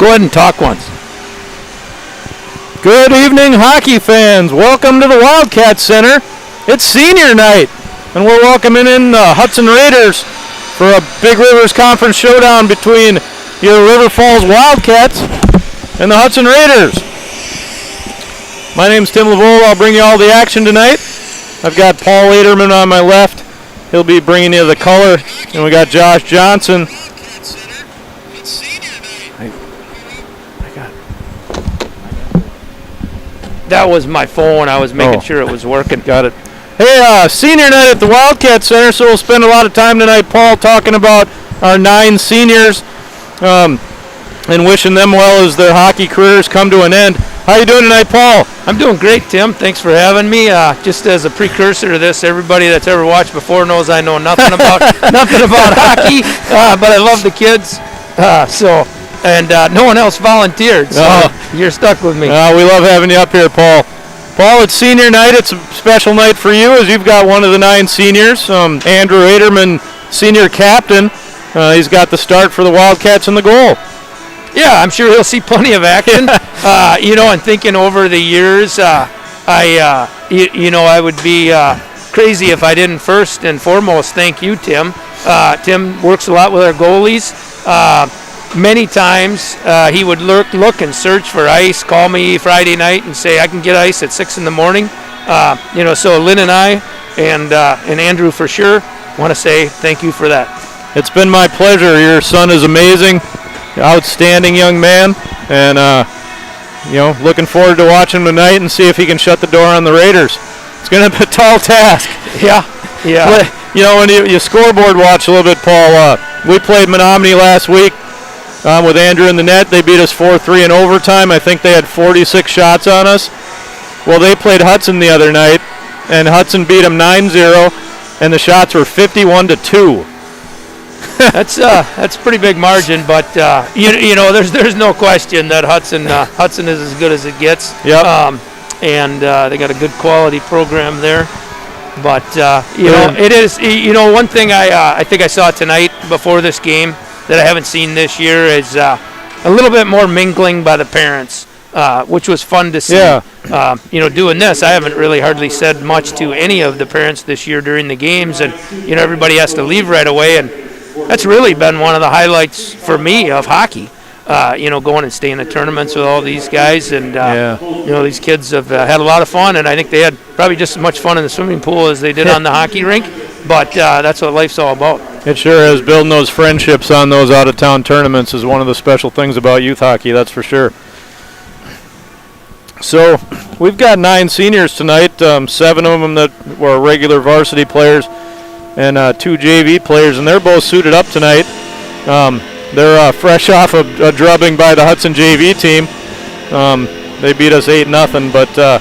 Go ahead and talk once. Good evening, hockey fans. Welcome to the Wildcat Center. It's senior night, and we're welcoming in the Hudson Raiders for a Big Rivers Conference showdown between your River Falls Wildcats and the Hudson Raiders. My name's Tim Lavoie. I'll bring you all the action tonight. I've got Paul Lederman on my left. He'll be bringing you the color. And we got Josh Johnson. That was my phone. I was making sure it was working. Got it. Hey, senior night at the Wildcat Center, so we'll spend a lot of time tonight, Paul, talking about our 9 seniors and wishing them well as their hockey careers come to an end. How you doing tonight, Paul? I'm doing great, Tim. Thanks for having me. Just as a precursor to this, everybody that's ever watched before knows I know nothing about hockey, but I love the kids. And no one else volunteered, so you're stuck with me. We love having you up here, Paul. Paul, it's senior night. It's a special night for you as you've got one of the 9 seniors, Andrew Aderman, senior captain. He's got the start for the Wildcats in the goal. Yeah, I'm sure he'll see plenty of action. And thinking over the years, I would be crazy if I didn't first and foremost thank you, Tim. Tim works a lot with our goalies. Many times he would look and search for ice, call me Friday night and say, I can get ice at 6 in the morning. So Lynn and I and Andrew for sure want to say thank you for that. It's been my pleasure. Your son is amazing, outstanding young man, and looking forward to watching him tonight and see if he can shut the door on the Raiders. It's going to be a tall task. Yeah. When you scoreboard watch a little bit, Paul, we played Menominee last week. With Andrew in the net, they beat us 4-3 in overtime. I think they had 46 shots on us. Well, they played Hudson the other night, and Hudson beat them 9-0, and the shots were 51-2. That's a pretty big margin, but there's no question that Hudson is as good as it gets. Yep. And they got a good quality program there. But it is one thing I think I saw tonight before this game that I haven't seen this year is a little bit more mingling by the parents, which was fun to see. Yeah. Doing this, I haven't really hardly said much to any of the parents this year during the games, and everybody has to leave right away, and that's really been one of the highlights for me of hockey. Going and staying at tournaments with all these guys, and these kids have had a lot of fun, and I think they had probably just as much fun in the swimming pool as they did on the hockey rink. But that's what life's all about. It sure is. Building those friendships on those out-of-town tournaments is one of the special things about youth hockey, that's for sure. So we've got 9 seniors tonight, 7 of them that were regular varsity players and 2 JV players, and they're both suited up tonight. They're fresh off a drubbing by the Hudson JV team. They beat us 8-0, but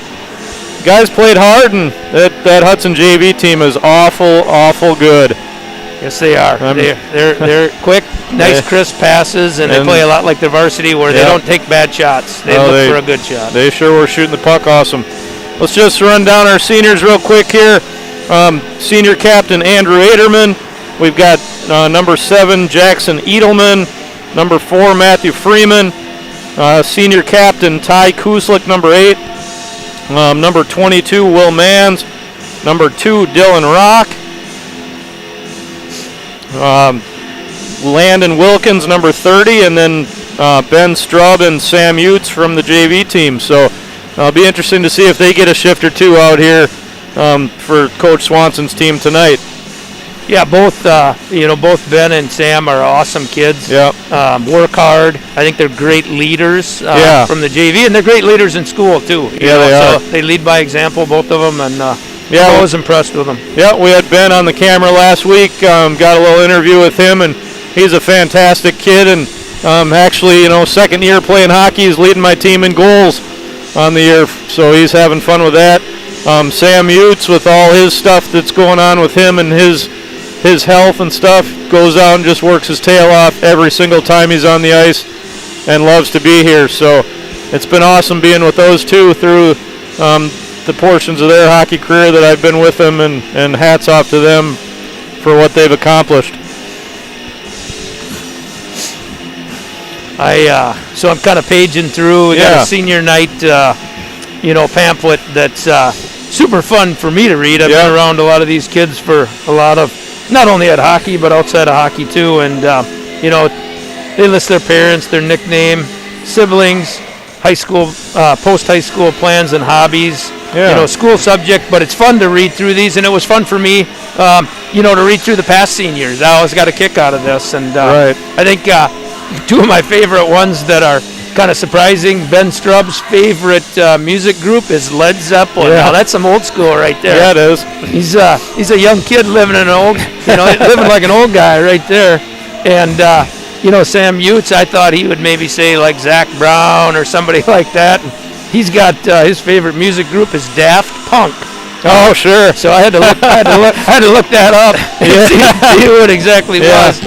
guys played hard, and that Hudson JV team is awful good. Yes, they are. They're quick, nice, crisp passes, and they play a lot like the varsity where they don't take bad shots. They look for a good shot. They sure were shooting the puck awesome. Let's just run down our seniors real quick here. Senior captain Andrew Aderman. We've got number 7 Jackson Edelman, number 4 Matthew Freeman, senior captain Ty Kuslik, number 8, number 22 Will Mans, number 2 Dylan Rock, Landon Wilkins, number 30, and then Ben Straub and Sam Utes from the JV team. So it'll be interesting to see if they get a shift or two out here for Coach Swanson's team tonight. Yeah, both Ben and Sam are awesome kids. Yeah. Work hard. I think they're great leaders from the JV, and they're great leaders in school too. They are. So they lead by example, both of them, and I was impressed with them. Yeah, we had Ben on the camera last week. Got a little interview with him, and he's a fantastic kid. And actually, second year playing hockey, he's leading my team in goals on the year, so he's having fun with that. Sam Utes, with all his stuff that's going on with him and his health and stuff, goes out and just works his tail off every single time he's on the ice and loves to be here. So it's been awesome being with those two through the portions of their hockey career that I've been with them, and hats off to them for what they've accomplished. So I'm kind of paging through. We got a senior night, pamphlet that's super fun for me to read. I've been around a lot of these kids for a lot of, not only at hockey, but outside of hockey too. And, they list their parents, their nickname, siblings, high school, post-high school plans and hobbies, school subject. But it's fun to read through these, and it was fun for me, to read through the past seniors. I always got a kick out of this. And I think two of my favorite ones that are kind of surprising, Ben Strub's favorite music group is Led Zeppelin. Now that's some old school right there. Yeah, it is. He's a young kid living living like an old guy right there. And Sam Utes, I thought he would maybe say like Zach Brown or somebody like that. And he's got his favorite music group is Daft Punk. Oh, sure. So I had to look that up and see who it exactly was.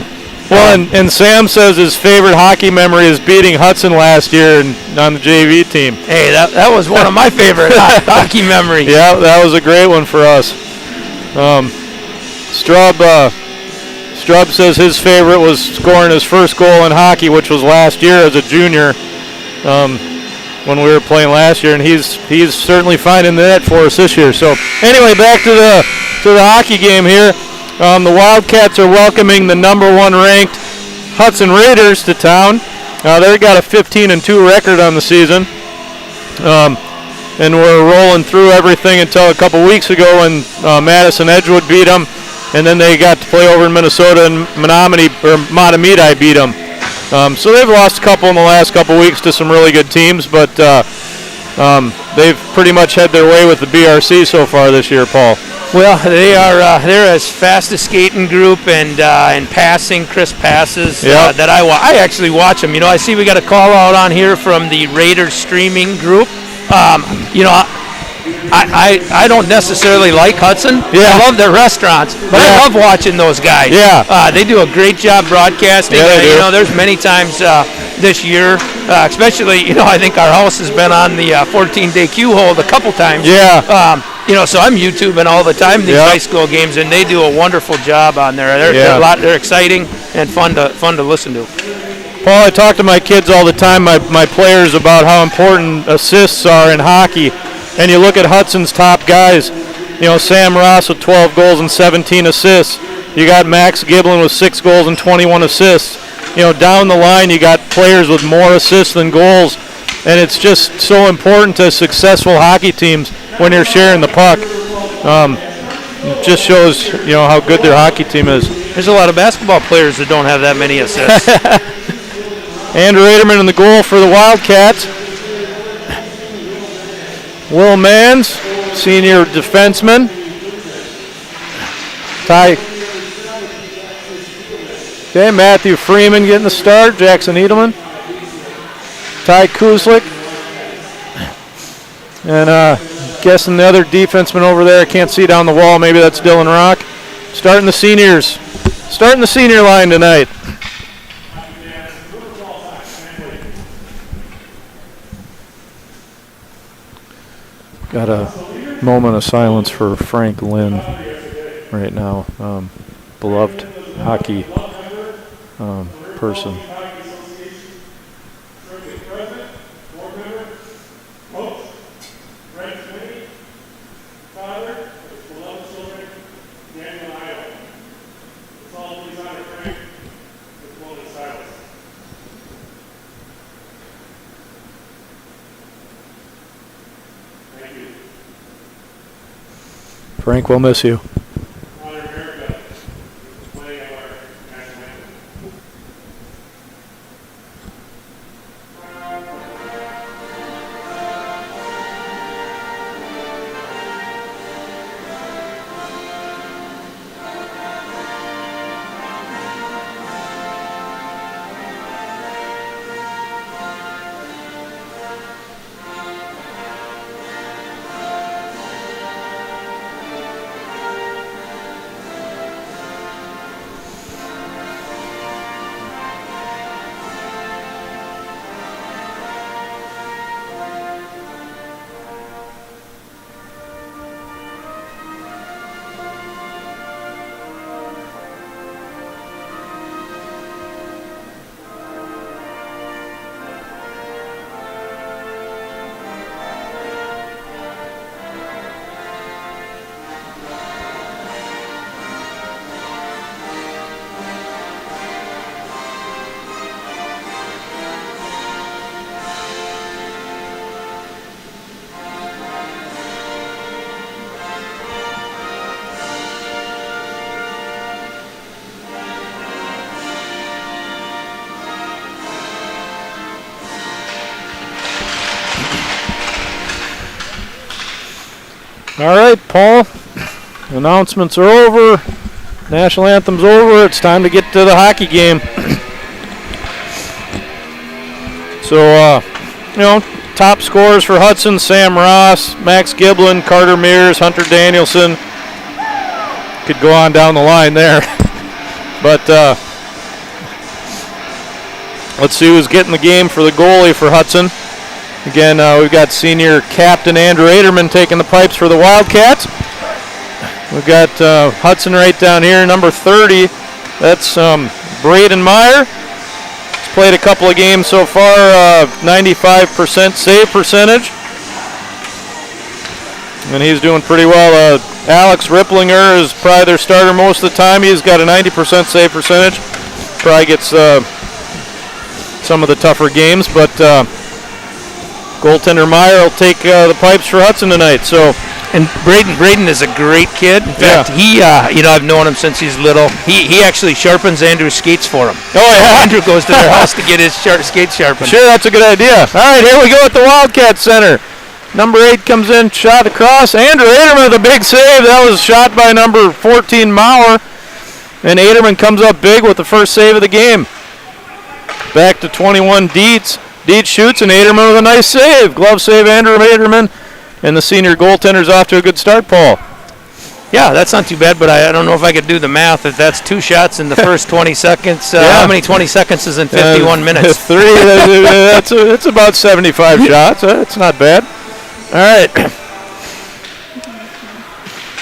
Well, and Sam says his favorite hockey memory is beating Hudson last year on the JV team. Hey, that was one of my favorite hockey memories. Yeah, that was a great one for us. Strub says his favorite was scoring his first goal in hockey, which was last year as a junior when we were playing last year, and he's certainly finding the net for us this year. So anyway, back to the hockey game here. The Wildcats are welcoming the number 1 ranked Hudson Raiders to town. They've got a 15-2 record on the season. And we're rolling through everything until a couple weeks ago when Madison Edgewood beat them. And then they got to play over in Minnesota, and Matamidi beat them. So they've lost a couple in the last couple weeks to some really good teams, but they've pretty much had their way with the BRC so far this year, Paul. Well, they're as fast a skating group and passing, crisp passes that I actually watch them. I see we got a call out on here from the Raiders streaming group. I don't necessarily like Hudson. Yeah. I love their restaurants, but I love watching those guys. Yeah. They do a great job broadcasting. Yeah, they do. There's many times this year, especially, I think our house has been on the 14-day queue hold a couple times. Yeah. So I'm YouTubing all the time these high school games, and they do a wonderful job on there. They're exciting and fun to listen to. Paul, I talk to my kids all the time, my players, about how important assists are in hockey. And you look at Hudson's top guys, Sam Ross with 12 goals and 17 assists. You got Max Giblin with 6 goals and 21 assists. Down the line, you got players with more assists than goals. And it's just so important to successful hockey teams when you're sharing the puck. It just shows, how good their hockey team is. There's a lot of basketball players that don't have that many assists. Andrew Aderman in the goal for the Wildcats. Will Mans, senior defenseman. Matthew Freeman getting the start. Jackson Edelman. Ty Kuzlik. And guessing the other defenseman over there, I can't see down the wall, maybe that's Dylan Rock. Starting the senior line tonight. Got a moment of silence for Frank Lynn right now, beloved hockey person. Frank, we'll miss you. All right, Paul. Announcements are over. National anthem's over. It's time to get to the hockey game. So, top scorers for Hudson: Sam Ross, Max Giblin, Carter Mears, Hunter Danielson. Could go on down the line there. But let's see who's getting the game for the goalie for Hudson. Again, we've got senior captain Andrew Aderman taking the pipes for the Wildcats. We've got Hudson right down here, number 30. That's Braden Meyer. He's played a couple of games so far, 95% save percentage. And he's doing pretty well. Alex Ripplinger is probably their starter most of the time. He's got a 90% save percentage. Probably gets some of the tougher games, but goaltender Meyer will take the pipes for Hudson tonight. So, and Braden is a great kid. In fact, he, I've known him since he's little. He actually sharpens Andrew's skates for him. Oh yeah, Andrew goes to their house to get his skates sharpened. Sure, that's a good idea. All right, here we go at the Wildcat Center. Number 8 comes in, shot across. Andrew Aderman with a big save. That was shot by number 14 Maurer, and Aderman comes up big with the first save of the game. Back to 21 Dietz. Dietz shoots, and Aderman with a nice save. Glove save, Andrew Aderman. And the senior goaltender's off to a good start, Paul. Yeah, that's not too bad, but I don't know if I could do the math. If that's 2 shots in the first 20 seconds, how many 20 seconds is in 51 minutes? 3. It's about 75 shots. It's not bad. All right.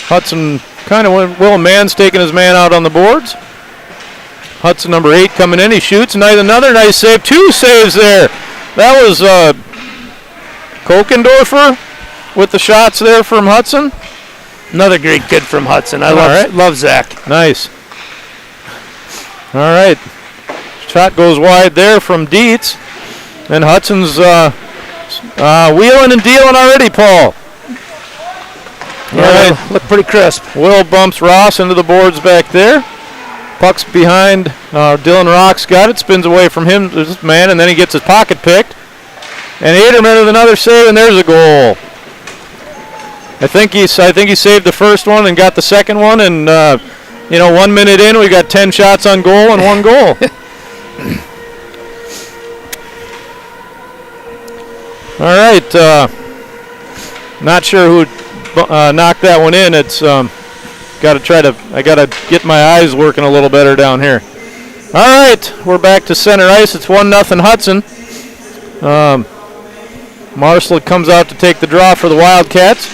Hudson kind of Will Mann's taking his man out on the boards. Hudson, number 8, coming in. He shoots. Another nice save. 2 saves there. That was Kokendorfer with the shots there from Hudson. Another great kid from Hudson. I love Zach. Nice. All right. Shot goes wide there from Dietz. And Hudson's wheeling and dealing already, Paul. Yeah, all right. Look pretty crisp. Will bumps Ross into the boards back there. Puck's behind. Dylan Rock's got it. Spins away from him, this man, and then he gets his pocket picked. And Aderman with another save, and there's a goal. I think he saved the first one and got the second one. And 1 minute in, we got 10 shots on goal and 1 goal. All right. Not sure who knocked that one in. It's I gotta get my eyes working a little better down here. All right, we're back to center ice. It's 1-0 Hudson. Marshall comes out to take the draw for the Wildcats.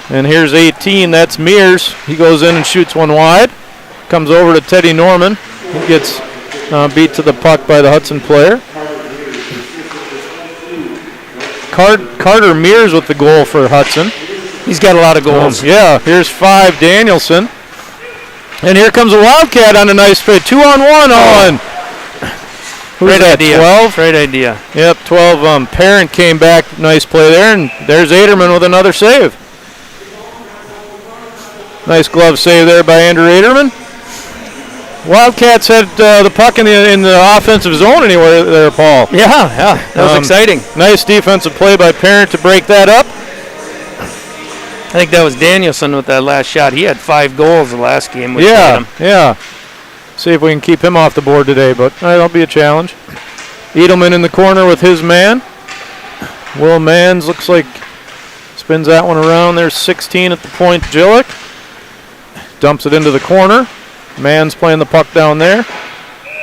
And here's 18. That's Mears. He goes in and shoots one wide. Comes over to Teddy Norman. He gets beat to the puck by the Hudson player. Carter Mears with the goal for Hudson. He's got a lot of goals. Yeah, here's 5, Danielson. And here comes a Wildcat on a nice play. 2-on-1 on. Who's Great that, idea. 12? Great idea. Yep, 12. Parent came back. Nice play there. And there's Aderman with another save. Nice glove save there by Andrew Aderman. Wildcats had the puck in the offensive zone anywhere there, Paul. Yeah, that was exciting. Nice defensive play by Parent to break that up. I think that was Danielson with that last shot. He had 5 goals the last game. Yeah. See if we can keep him off the board today, but that'll be a challenge. Edelman in the corner with his man. Will Mans looks like spins that one around. There's 16 at the point. Jillick dumps it into the corner. Mans playing the puck down there.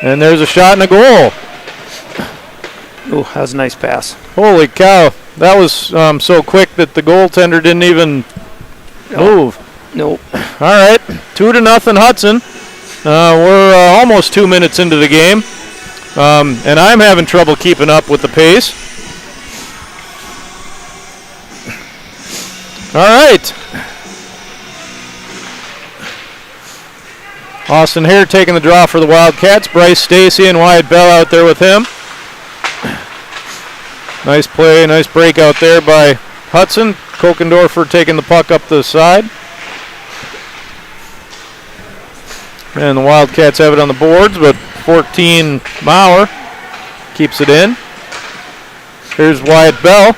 And there's a shot and a goal. Ooh, that was a nice pass. Holy cow. That was so quick that the goaltender didn't even move. Nope. All right, 2-0 Hudson. We're almost 2 minutes into the game, and I'm having trouble keeping up with the pace. All right. Austin Hare taking the draw for the Wildcats. Bryce Stacy and Wyatt Bell out there with him. Nice play, nice break out there by Hudson. Kokendorfer taking the puck up the side. And the Wildcats have it on the boards, but 14 Maurer keeps it in. Here's Wyatt Bell.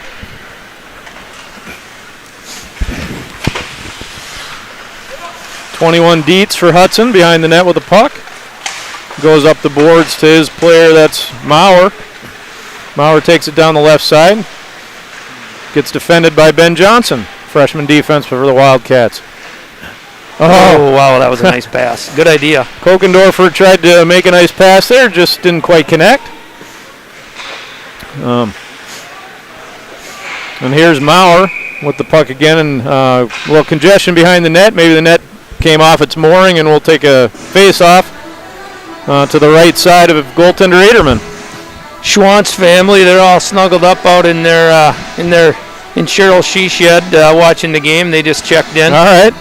21 Dietz for Hudson behind the net with the puck. Goes up the boards to his player, that's Maurer. Maurer takes it down the left side. Gets defended by Ben Johnson, freshman defense for the Wildcats. Oh, wow, that was a nice pass. Good idea. Kokendorfer tried to make a nice pass there, just didn't quite connect. And here's Maurer with the puck again, and a little congestion behind the net. Maybe the net came off its mooring, and we'll take a face-off to the right side of goaltender Aderman. Schwantz family, they're all snuggled up out in Cheryl's she shed watching the game. They just checked in. All right.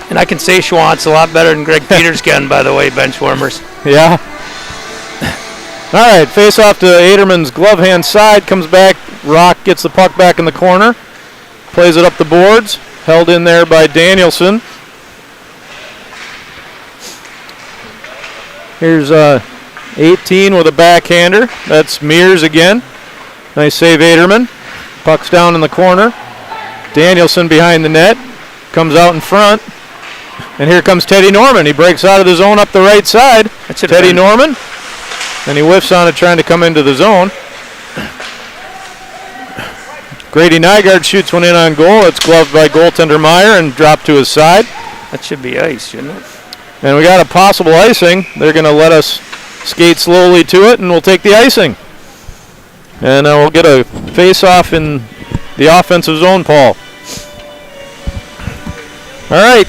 And I can say Schwantz a lot better than Greg Peters can, by the way, bench warmers. Yeah. All right, face off to Aderman's glove hand side, comes back. Rock gets the puck back in the corner, plays it up the boards, held in there by Danielson. Here's 18 with a backhander. That's Mears again. Nice save, Aderman. Puck's down in the corner. Danielson behind the net, comes out in front. And here comes Teddy Norman. He breaks out of the zone up the right side. Teddy Norman. And he whiffs on it trying to come into the zone. Grady Nygaard shoots one in on goal. It's gloved by goaltender Meyer and dropped to his side. That should be ice, shouldn't it? And we got a possible icing. They're going to let us skate slowly to it, and we'll take the icing. And we'll get a face-off in the offensive zone, Paul. All right.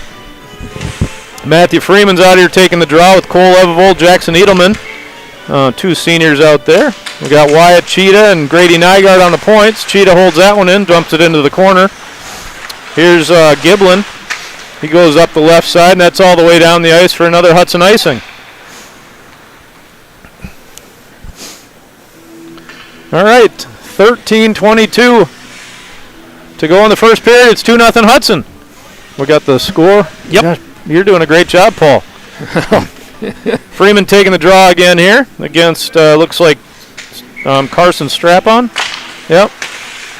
Matthew Freeman's out here taking the draw with Cole Levevold, Jackson Edelman. Two seniors out there. We got Wyatt Cheetah and Grady Nygaard on the points. Cheetah holds that one in, dumps it into the corner. Here's Giblin. He goes up the left side, and that's all the way down the ice for another Hudson icing. All right, 13:22 to go in the first period. It's 2-0 Hudson. We got the score. Yep. Gosh, you're doing a great job, Paul. Freeman taking the draw again here against, looks like Carson Strapon. Yep.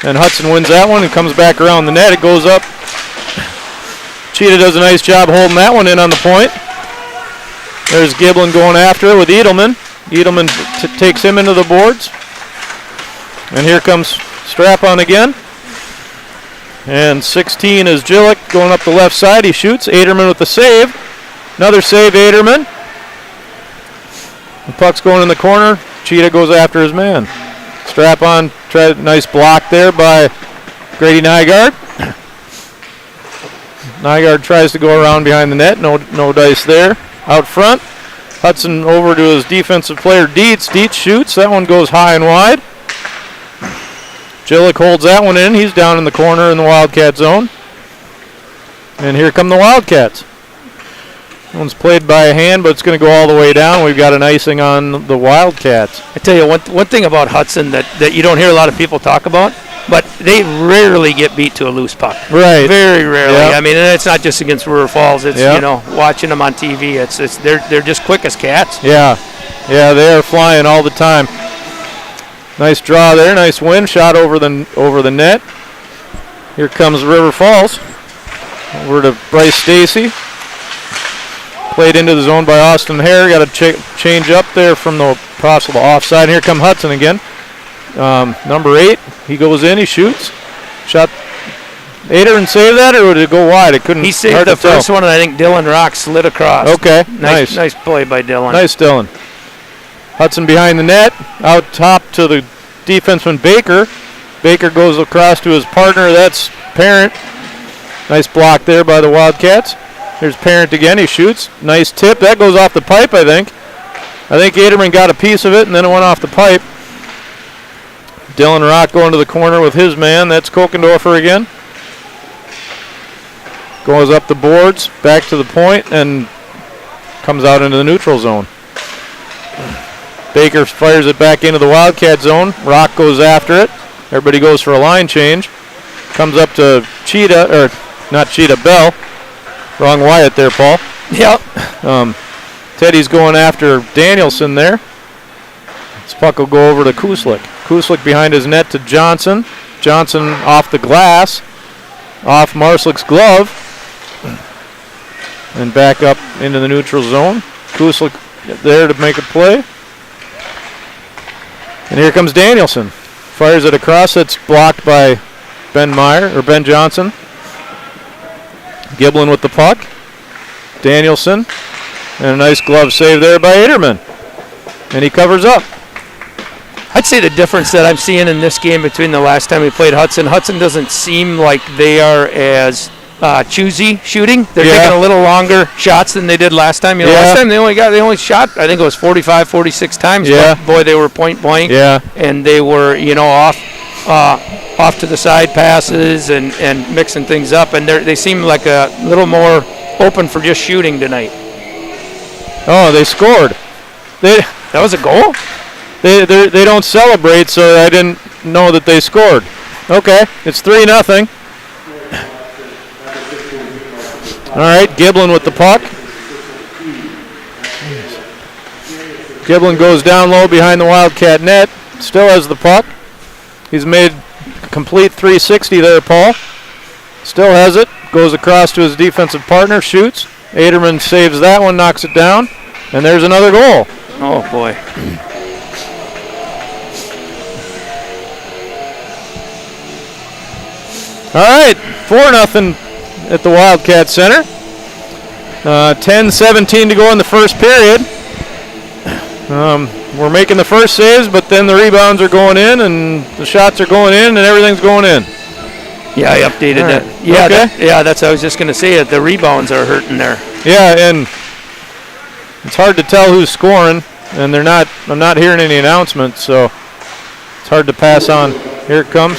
And Hudson wins that one and comes back around the net. It goes up. Cheetah does a nice job holding that one in on the point. There's Giblin going after it with Edelman. Edelman takes him into the boards. And here comes Strapon again. And 16 is Gillick going up the left side. He shoots. Aderman with the save. Another save, Aderman. The puck's going in the corner. Cheetah goes after his man. Strapon tried a nice block there by Grady Nygaard. Nygaard tries to go around behind the net. No dice there. Out front. Hudson over to his defensive player, Dietz. Dietz shoots. That one goes high and wide. Gillick holds that one in. He's down in the corner in the Wildcat zone. And here come the Wildcats. That one's played by a hand, but it's going to go all the way down. We've got an icing on the Wildcats. I tell you, one thing about Hudson that you don't hear a lot of people talk about, but they rarely get beat to a loose puck. Right. Very rarely. Yep. I mean, and it's not just against River Falls. It's, Yep. you know, watching them on TV. They're just quick as cats. Yeah. Yeah, they are flying all the time. Nice draw there. Nice win. Shot over the net. Here comes River Falls. Over to Bryce Stacy. Played into the zone by Austin Hare. Got a change up there from the possible offside. Here come Hudson again. Number 8. He goes in. He shoots. Shot. Aderman saved that, or would it go wide? It couldn't. He saved the first one, and I think Dylan Rock slid across. Okay. Nice play by Dylan. Nice, Dylan. Hudson behind the net. Out top to the defenseman Baker. Baker goes across to his partner. That's Parent. Nice block there by the Wildcats. Here's Parent again. He shoots. Nice tip. That goes off the pipe, I think. I think Aderman got a piece of it, and then it went off the pipe. Dylan Rock going to the corner with his man. That's Kokendorfer again. Goes up the boards, back to the point, and comes out into the neutral zone. Baker fires it back into the Wildcat zone. Rock goes after it. Everybody goes for a line change. Comes up to Cheetah, or not Cheetah, Bell. Wrong Wyatt there, Paul. Yep. Teddy's going after Danielson there. This puck will go over to Kuslik. Kuslik behind his net to Johnson. Johnson off the glass. off Marslick's glove. And back up into the neutral zone. Kuslik there to make a play. And here comes Danielson. Fires it across. It's blocked by Ben Johnson. Giblin with the puck. Danielson. And a nice glove save there by Aderman. And he covers up. I'd say the difference that I'm seeing in this game between the last time we played Hudson doesn't seem like they are as choosy shooting. They're taking a little longer shots than they did last time. Last time they only shot, I think it was 45, 46 times. Yeah. But boy, they were point blank. Yeah. And they were, off to the side passes and mixing things up. And they seem like a little more open for just shooting tonight. Oh, they scored. That was a goal? They don't celebrate, so I didn't know that they scored. Okay, it's 3-0. All right, Giblin with the puck. Giblin goes down low behind the Wildcat net. Still has the puck. He's made a complete 360 there, Paul. Still has it. Goes across to his defensive partner, shoots. Aderman saves that one, knocks it down. And there's another goal. Oh, boy. All right, 4-0 at the Wildcat Center. 10-17 to go in the first period. We're making the first saves, but then the rebounds are going in, and the shots are going in, and everything's going in. Yeah, I updated that. Yeah, okay. That's what I was just going to say. The rebounds are hurting there. Yeah, and it's hard to tell who's scoring, and I'm not hearing any announcements, so it's hard to pass on. Here it comes.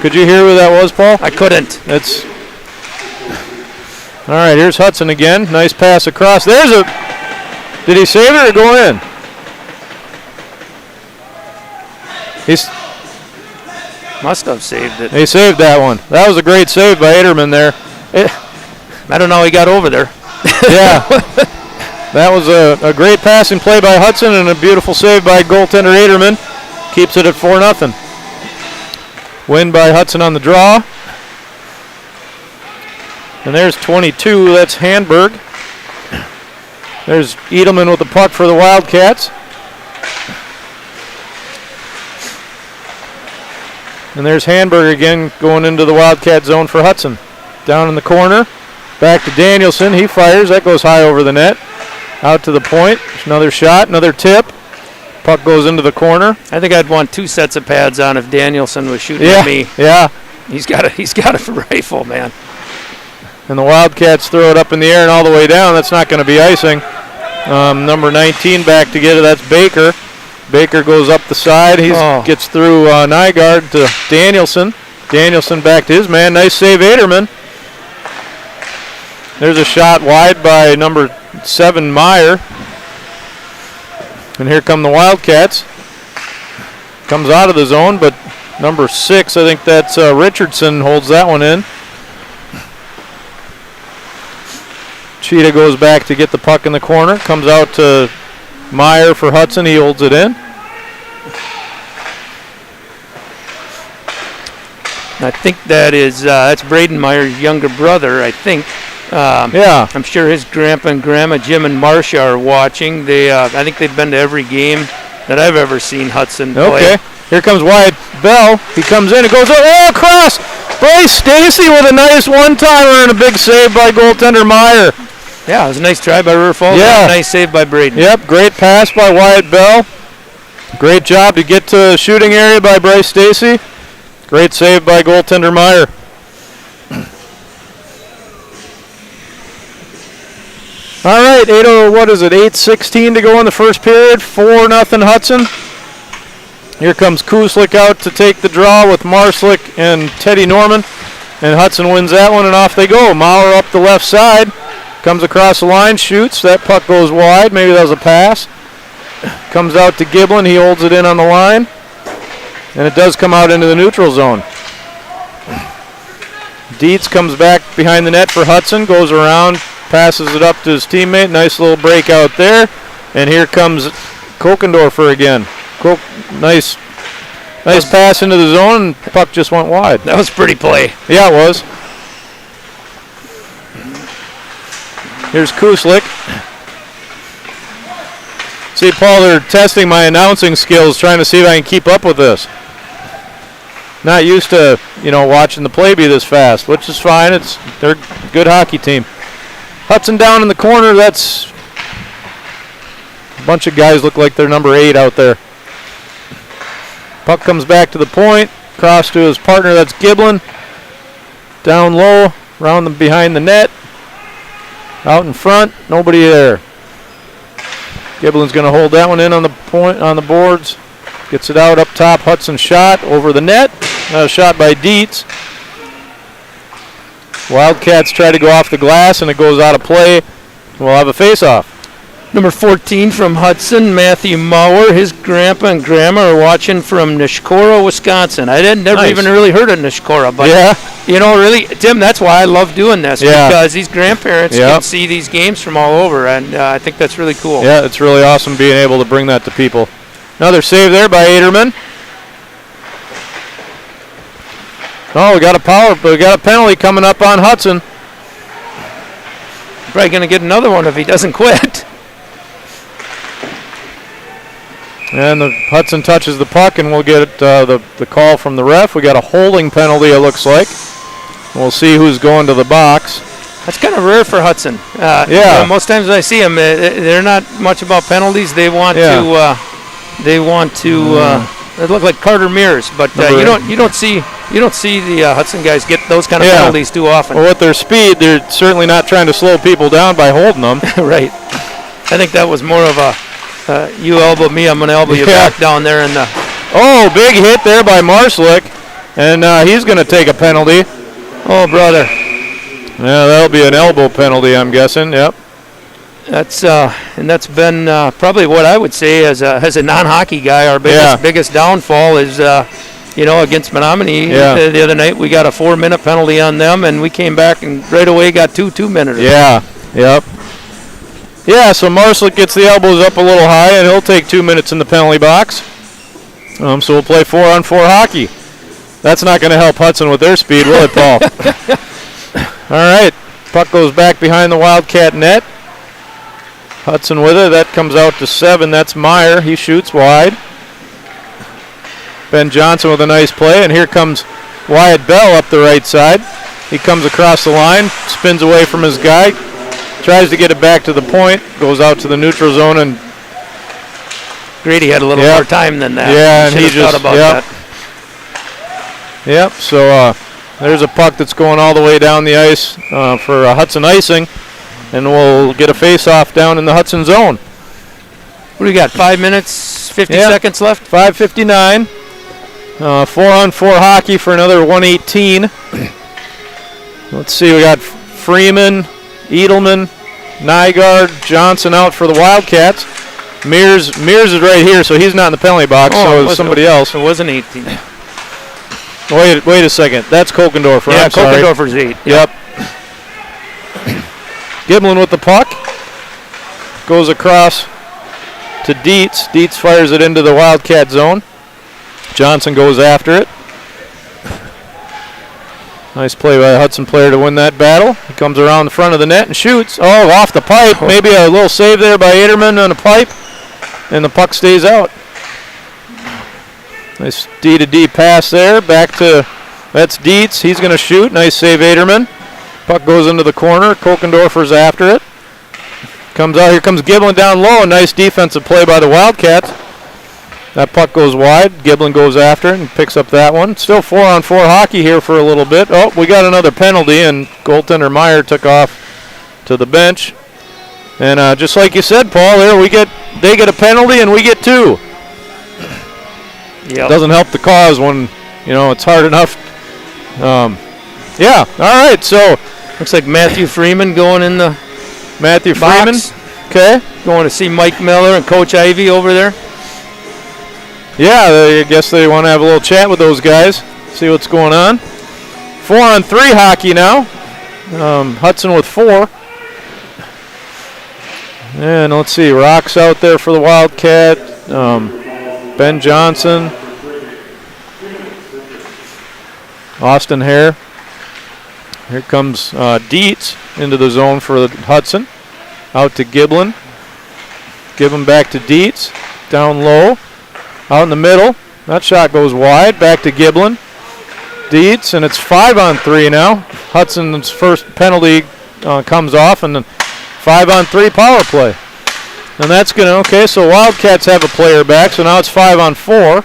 Could you hear who that was, Paul? I couldn't. All right, here's Hudson again. Nice pass across. Did he save it or go in? Must have saved it. He saved that one. That was a great save by Aderman there. I don't know how he got over there. Yeah. That was a great passing play by Hudson and a beautiful save by goaltender Aderman. Keeps it at 4-0. Win by Hudson on the draw. And there's 22. That's Handberg. There's Edelman with the puck for the Wildcats. And there's Handberg again going into the Wildcat zone for Hudson. Down in the corner. Back to Danielson. He fires. That goes high over the net. Out to the point. Another shot. Another tip. Puck goes into the corner. I think I'd want 2 sets of pads on if Danielson was shooting at me. Yeah. He's got a rifle, man. And the Wildcats throw it up in the air and all the way down. That's not going to be icing. Number 19 back to get it. That's Baker. Baker goes up the side. He gets through Nygaard to Danielson. Danielson back to his man. Nice save, Aderman. There's a shot wide by number 7, Meyer. And here come the Wildcats. Comes out of the zone, but number 6, I think that's Richardson, holds that one in. Cheetah goes back to get the puck in the corner. Comes out to Meyer for Hudson. He holds it in. I think that's Braden Meyer's younger brother, I think. Yeah. I'm sure his grandpa and grandma, Jim and Marcia, are watching. I think they've been to every game that I've ever seen Hudson play. Okay. Here comes Wyatt Bell. He comes in. It goes across. Bryce Stacy with a nice one-timer and a big save by goaltender Meyer. Yeah, it was a nice try by River Falls. Yeah. Nice save by Braden. Yep, great pass by Wyatt Bell. Great job to get to the shooting area by Bryce Stacy. Great save by goaltender Meyer. All right, 8:16 to go in the first period. 4-0 Hudson. Here comes Kuslik out to take the draw with Marslick and Teddy Norman. And Hudson wins that one, and off they go. Maurer up the left side. Comes across the line, shoots. That puck goes wide. Maybe that was a pass. Comes out to Giblin. He holds it in on the line. And it does come out into the neutral zone. Dietz comes back behind the net for Hudson. Goes around, passes it up to his teammate. Nice little breakout there. And here comes Kokendorfer again. Nice Nice pass into the zone, and puck just went wide. That was a pretty play. Yeah, it was. Here's Kuslik. See, Paul, they're testing my announcing skills, trying to see if I can keep up with this. Not used to, watching the play be this fast, which is fine. They're a good hockey team. Hudson down in the corner. That's a bunch of guys look like they're number 8 out there. Puck comes back to the point, cross to his partner. That's Giblin. Down low, round behind the net. Out in front, nobody there. Giblin's going to hold that one in on the point, on the boards. Gets it out up top. Hudson shot over the net. Shot by Dietz. Wildcats try to go off the glass, and it goes out of play. We'll have a face-off. Number 14 from Hudson, Matthew Mauer. His grandpa and grandma are watching from Nishkora, Wisconsin. I never even really heard of Nishkora, but really, Tim, that's why I love doing this, because these grandparents can see these games from all over, and I think that's really cool. Yeah, it's really awesome being able to bring that to people. Another save there by Aderman. Oh, we got a penalty coming up on Hudson. Probably going to get another one if he doesn't quit. And the Hudson touches the puck, and we'll get the call from the ref. We got a holding penalty, it looks like. We'll see who's going to the box. That's kind of rare for Hudson. Most times when I see them, they're not much about penalties. They want to. They look like Carter Mears, but you don't see the Hudson guys get those kind of penalties too often. Well, with their speed, they're certainly not trying to slow people down by holding them. Right. I think that was more of a you elbow me, I'm going to elbow you back down there in the. Oh, big hit there by Marslick, and he's going to take a penalty. Oh, brother. Yeah, that'll be an elbow penalty, I'm guessing. Yep. That's been probably what I would say as a non-hockey guy. Our biggest downfall is against Menominee the other night. We got a 4-minute penalty on them, and we came back and right away got 2-minuters. Yeah. Yep. Yeah. So Marslick gets the elbows up a little high, and he'll take 2 minutes in the penalty box. So we'll play 4-on-4 hockey. That's not going to help Hudson with their speed, will it, Paul? All right. Puck goes back behind the Wildcat net. Hudson with it. That comes out to 7. That's Meyer. He shoots wide. Ben Johnson with a nice play. And here comes Wyatt Bell up the right side. He comes across the line, spins away from his guy, tries to get it back to the point, goes out to the neutral zone, and Grady had a little more time than that. Yeah, and he just thought about that. Yep, so there's a puck that's going all the way down the ice for Hudson icing, and we'll get a face-off down in the Hudson zone. What do we got, 5 minutes, 50 seconds left? 5:59. 4-on-4 hockey for another 118. Let's see, we got Freeman, Edelman, Nygaard, Johnson out for the Wildcats. Mears is right here, so he's not in the penalty box, so it's somebody else. It wasn't 18. Wait a second. That's Kokendorfer. Yeah, I'm sorry. Kokendorfer's 8. Yep. Giblin with the puck. Goes across to Dietz. Dietz fires it into the Wildcat zone. Johnson goes after it. Nice play by a Hudson player to win that battle. He comes around the front of the net and shoots. Oh, off the pipe. Maybe a little save there by Aderman on the pipe. And the puck stays out. Nice D-to-D pass there. That's Dietz. He's going to shoot. Nice save, Aderman. Puck goes into the corner. Kokendorfer's after it. Comes out. Here comes Giblin down low. Nice defensive play by the Wildcats. That puck goes wide. Giblin goes after it and picks up that one. Still 4-on-4 hockey here for a little bit. Oh, we got another penalty, and goaltender Meyer took off to the bench. And just like you said, Paul, they get a penalty and we get 2. Yep. Doesn't help the cause when it's hard enough. All right. So looks like Matthew Freeman going in the Matthew box. Freeman. Okay. Going to see Mike Miller and Coach Ivy over there. Yeah, I guess they want to have a little chat with those guys, see what's going on. 4-on-3 hockey now. Hudson with 4. And let's see, Rock's out there for the Wildcat. Ben Johnson. Austin Hare. Here comes Dietz into the zone for Hudson. Out to Giblin. Give him back to Dietz. Down low. Out in the middle. That shot goes wide. Back to Giblin. Dietz, and it's 5-on-3 now. Hudson's first penalty comes off, and then 5-on-3 power play. And that's going to, okay, so Wildcats have a player back, so now it's 5-on-4.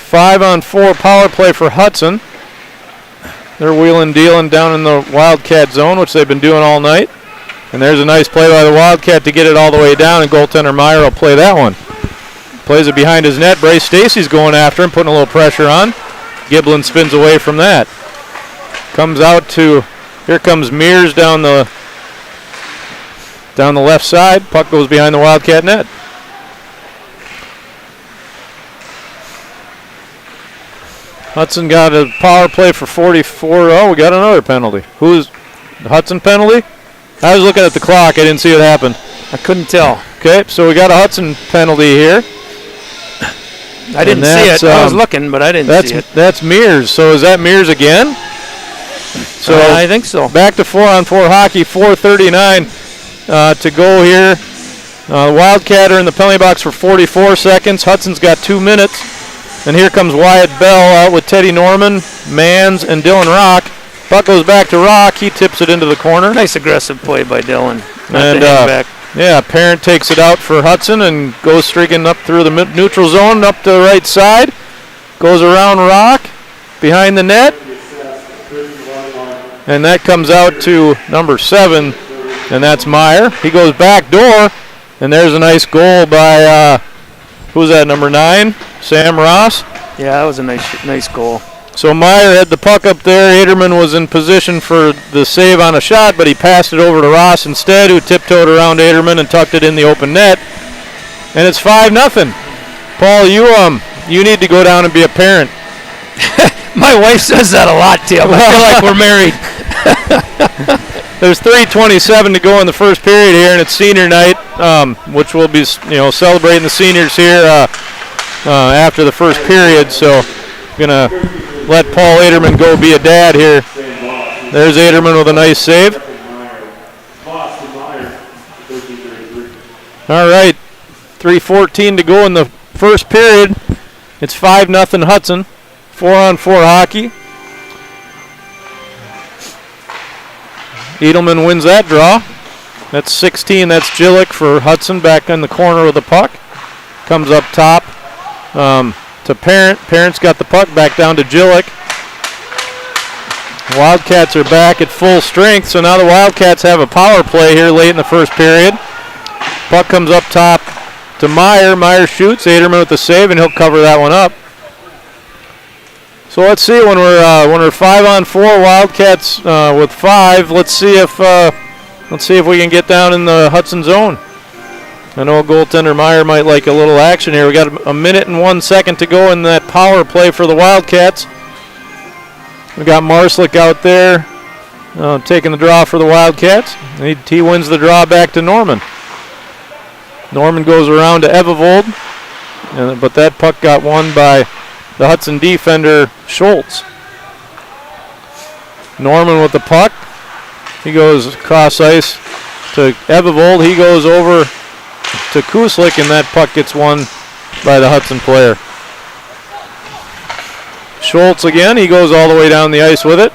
5-on-4 power play for Hudson. They're wheeling dealing down in the Wildcat zone, which they've been doing all night. And there's a nice play by the Wildcat to get it all the way down, and goaltender Meyer will play that one. Plays it behind his net. Brace Stacy's going after him, putting a little pressure on. Giblin spins away from that. Comes out to, here comes Mears down the left side. Puck goes behind the Wildcat net. Hudson got a power play for 44. Oh, we got another penalty. Who's the Hudson penalty? I was looking at the clock. I didn't see it happen. I couldn't tell. Okay, so we got a Hudson penalty here. I didn't see it. I was looking, but I didn't see it. That's Mears. So is that Mears again? So I think so. Back to 4-on-4 hockey. 4:39 to go here. The Wildcat are in the penalty box for 44 seconds. Hudson's got 2 minutes. And here comes Wyatt Bell out with Teddy Norman, Mans, and Dylan Rock. Puck goes back to Rock. He tips it into the corner. Nice aggressive play by Dylan. And back. Yeah, Parent takes it out for Hudson and goes streaking up through the neutral zone, up to the right side. Goes around Rock, behind the net. And that comes out to number 7, and that's Meyer. He goes back door, and there's a nice goal by, who's that, number 9? Sam Ross. Yeah, that was a nice goal. So Meyer had the puck up there. Aderman was in position for the save on a shot, but he passed it over to Ross instead, who tiptoed around Aderman and tucked it in the open net. And it's 5-0. Paul, you need to go down and be a parent. My wife says that a lot, Tim. I feel like we're married. There's 3:27 to go in the first period here, and it's senior night, which we'll be celebrating the seniors here after the first period. So gonna let Paul Aderman go be a dad here. There's Aderman with a nice save. All right, 3:14 to go in the first period. It's 5-0 Hudson. 4-on-4 hockey. Edelman wins that draw. That's 16. That's Gillick for Hudson back in the corner with the puck. Comes up top to Parent. Parent's got the puck back down to Gillick. Wildcats are back at full strength, so now the Wildcats have a power play here late in the first period. Puck comes up top to Meyer. Meyer shoots. Aderman with the save, and he'll cover that one up. So let's see, when we're 5-on-4, Wildcats with 5. Let's see if we can get down in the Hudson zone. I know goaltender Meyer might like a little action here. We got a minute and 1 second to go in that power play for the Wildcats. We got Marslick out there taking the draw for the Wildcats. He wins the draw back to Norman. Norman goes around to Evevold, but that puck got won by the Hudson defender, Schultz. Norman with the puck. He goes across ice to Evevold. He goes over to Kuslik, and that puck gets won by the Hudson player. Schultz again. He goes all the way down the ice with it.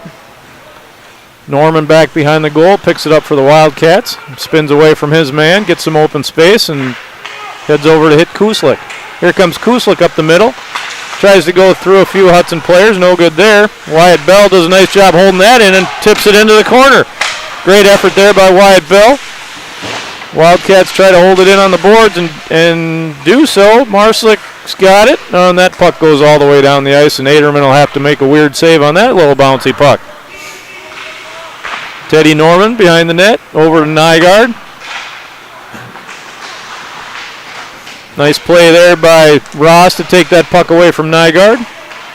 Norman back behind the goal, picks it up for the Wildcats. Spins away from his man, gets some open space, and heads over to hit Kuslik. Here comes Kuslik up the middle. Tries to go through a few Hudson players, no good there. Wyatt Bell does a nice job holding that in and tips it into the corner. Great effort there by Wyatt Bell. Wildcats try to hold it in on the boards and do so. Marslick's got it, and that puck goes all the way down the ice, and Aderman will have to make a weird save on that little bouncy puck. Teddy Norman behind the net, over to Nygaard. Nice play there by Ross to take that puck away from Nygaard.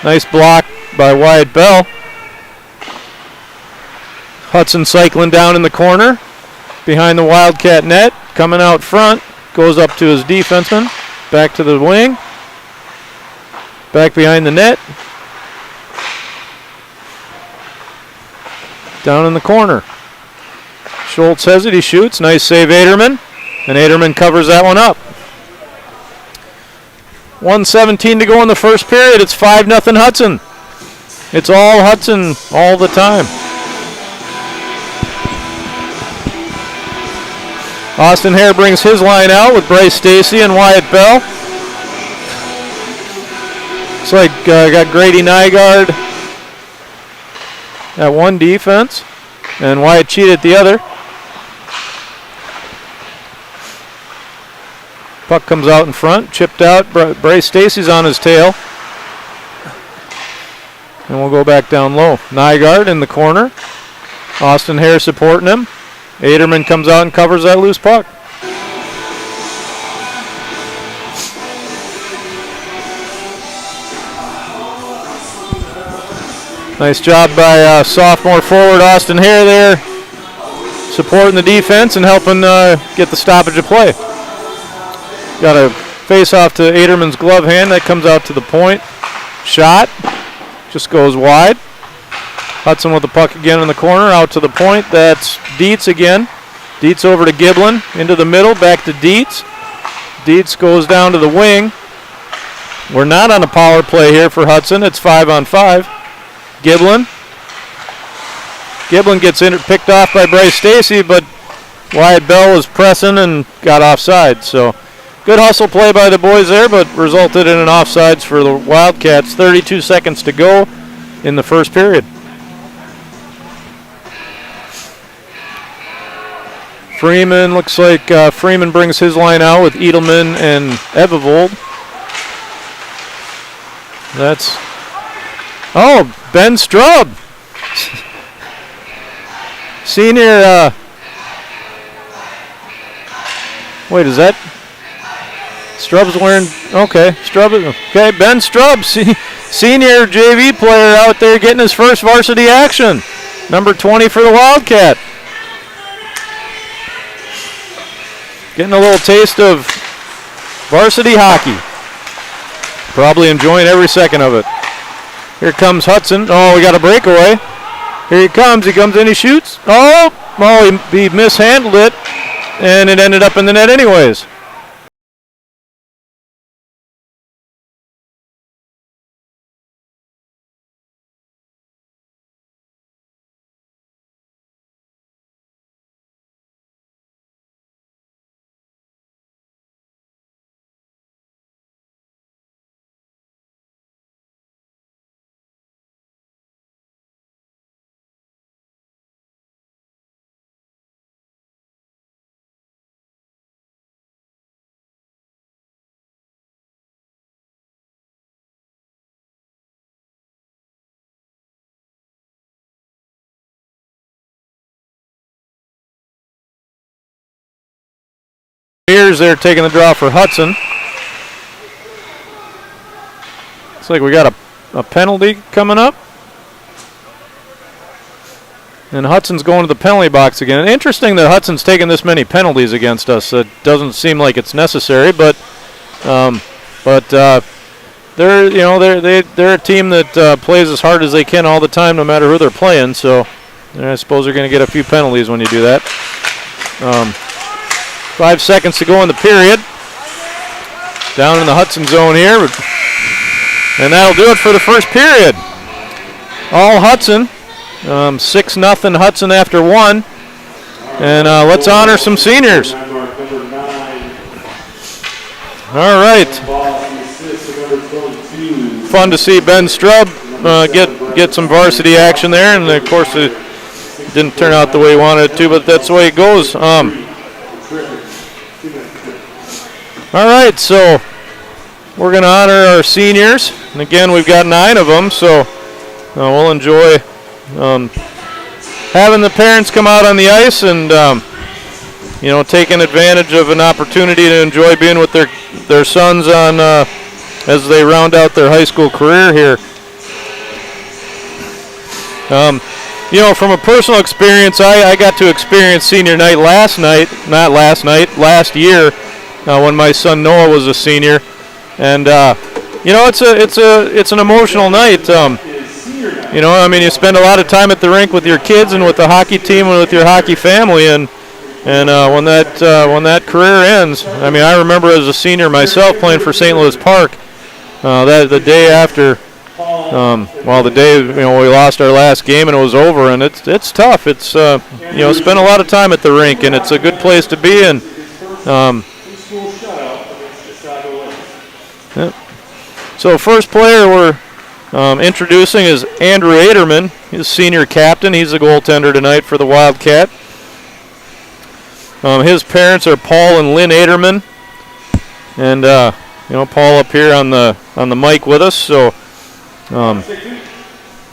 Nice block by Wyatt Bell. Hudson cycling down in the corner behind the Wildcat net. Coming out front. Goes up to his defenseman. Back to the wing. Back behind the net. Down in the corner. Schultz has it. He shoots. Nice save, Aderman. And Aderman covers that one up. 1:17 to go in the first period. It's 5-0 Hudson. It's all Hudson all the time. Austin Hare brings his line out with Bryce Stacy and Wyatt Bell. Looks like got Grady Nygaard at one defense and Wyatt Cheat at the other. Puck comes out in front, chipped out. Bryce Stacy's on his tail. And we'll go back down low. Nygaard in the corner. Austin Hare supporting him. Aderman comes out and covers that loose puck. Nice job by sophomore forward Austin Hare there, supporting the defense and helping get the stoppage of play. Got a face off to Aderman's glove hand. That comes out to the point. Shot. Just goes wide. Hudson with the puck again in the corner. Out to the point. That's Dietz again. Dietz over to Giblin. Into the middle. Back to Dietz. Dietz goes down to the wing. We're not on a power play here for Hudson. It's 5-on-5. Giblin. Giblin gets picked off by Bryce Stacy, but Wyatt Bell was pressing and got offside. So good hustle play by the boys there, but resulted in an offsides for the Wildcats. 32 seconds to go in the first period. Freeman, looks like Freeman brings his line out with Edelman and Evevold. That's, Ben Strub. Senior, wait, is that? Strub's wearing, okay, Ben Strub, senior JV player out there getting his first varsity action. Number 20 for the Wildcat. Getting a little taste of varsity hockey. Probably enjoying every second of it. Here comes Hudson. Oh, we got a breakaway. Here he comes in, he shoots. He mishandled it, and it ended up in the net anyways. Here's there taking the draw for Hudson. Looks like we got a penalty coming up. And Hudson's going to the penalty box again. Interesting that Hudson's taking this many penalties against us. It doesn't seem like it's necessary, but they're a team that plays as hard as they can all the time, no matter who they're playing. So I suppose they're going to get a few penalties when you do that. 5 seconds to go in the period. Down in the Hudson zone here. And that'll do it for the first period. All Hudson. 6-0 Hudson after one. And let's honor some seniors. All right. Fun to see Ben Strub get some varsity action there. And, of course, it didn't turn out the way he wanted it to, but that's the way it goes. All right, so we're going to honor our seniors. And again, we've got 9 of them, so we'll enjoy having the parents come out on the ice and, taking advantage of an opportunity to enjoy being with their sons on as they round out their high school career here. From a personal experience, I got to experience senior night last year when my son Noah was a senior. And you know, it's an emotional night. You know, I mean, you spend a lot of time at the rink with your kids and with the hockey team and with your hockey family, and when that career ends, I mean, I remember as a senior myself playing for St. Louis Park. That the day after, the day we lost our last game and it was over, and it's tough. It's spend a lot of time at the rink, and it's a good place to be. And so first player we're introducing is Andrew Aderman. He's senior captain. He's the goaltender tonight for the Wildcat. His parents are Paul and Lynn Aderman, and Paul up here on the mic with us. So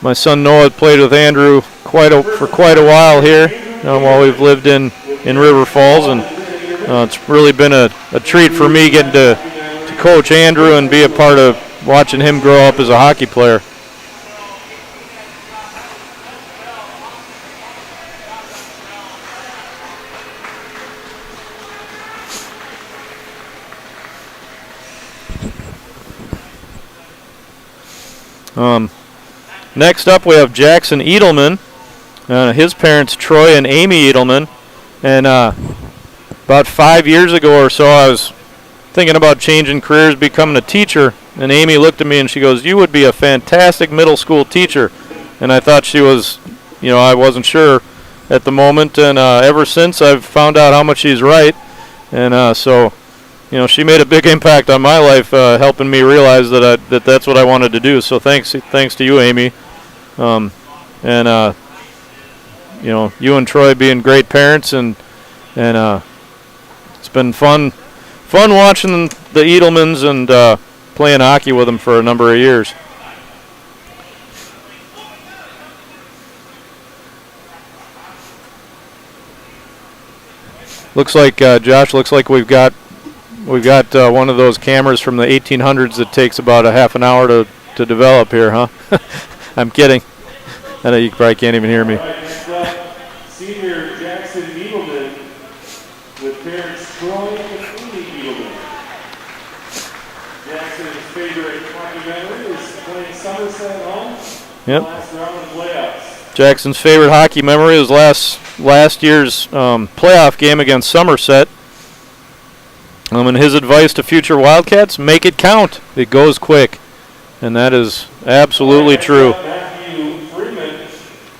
my son Noah played with Andrew for quite a while here while we've lived in River Falls, and it's really been a treat for me getting to coach Andrew and be a part of watching him grow up as a hockey player. Next up we have Jackson Edelman. His parents Troy and Amy Edelman. And about 5 years ago or so I was thinking about changing careers, becoming a teacher. And Amy looked at me and she goes, "You would be a fantastic middle school teacher." And I thought she was, I wasn't sure at the moment. And ever since I've found out how much she's right. And so she made a big impact on my life, helping me realize that that's what I wanted to do. So thanks to you, Amy, you and Troy being great parents, and it's been fun watching the Edelmans and playing hockey with them for a number of years. Looks like Josh. Looks like we've got one of those cameras from the 1800s that takes about a half an hour to develop here, huh? I'm kidding. I know you probably can't even hear me. Senior Jackson Edelman with parents Troy and Amy Edelman. Jackson's favorite hockey memory is playing Somerset at home. Yep. Last round of playoffs. Jackson's favorite hockey memory is last year's playoff game against Somerset. And his advice to future Wildcats: make it count. It goes quick. And that is absolutely true.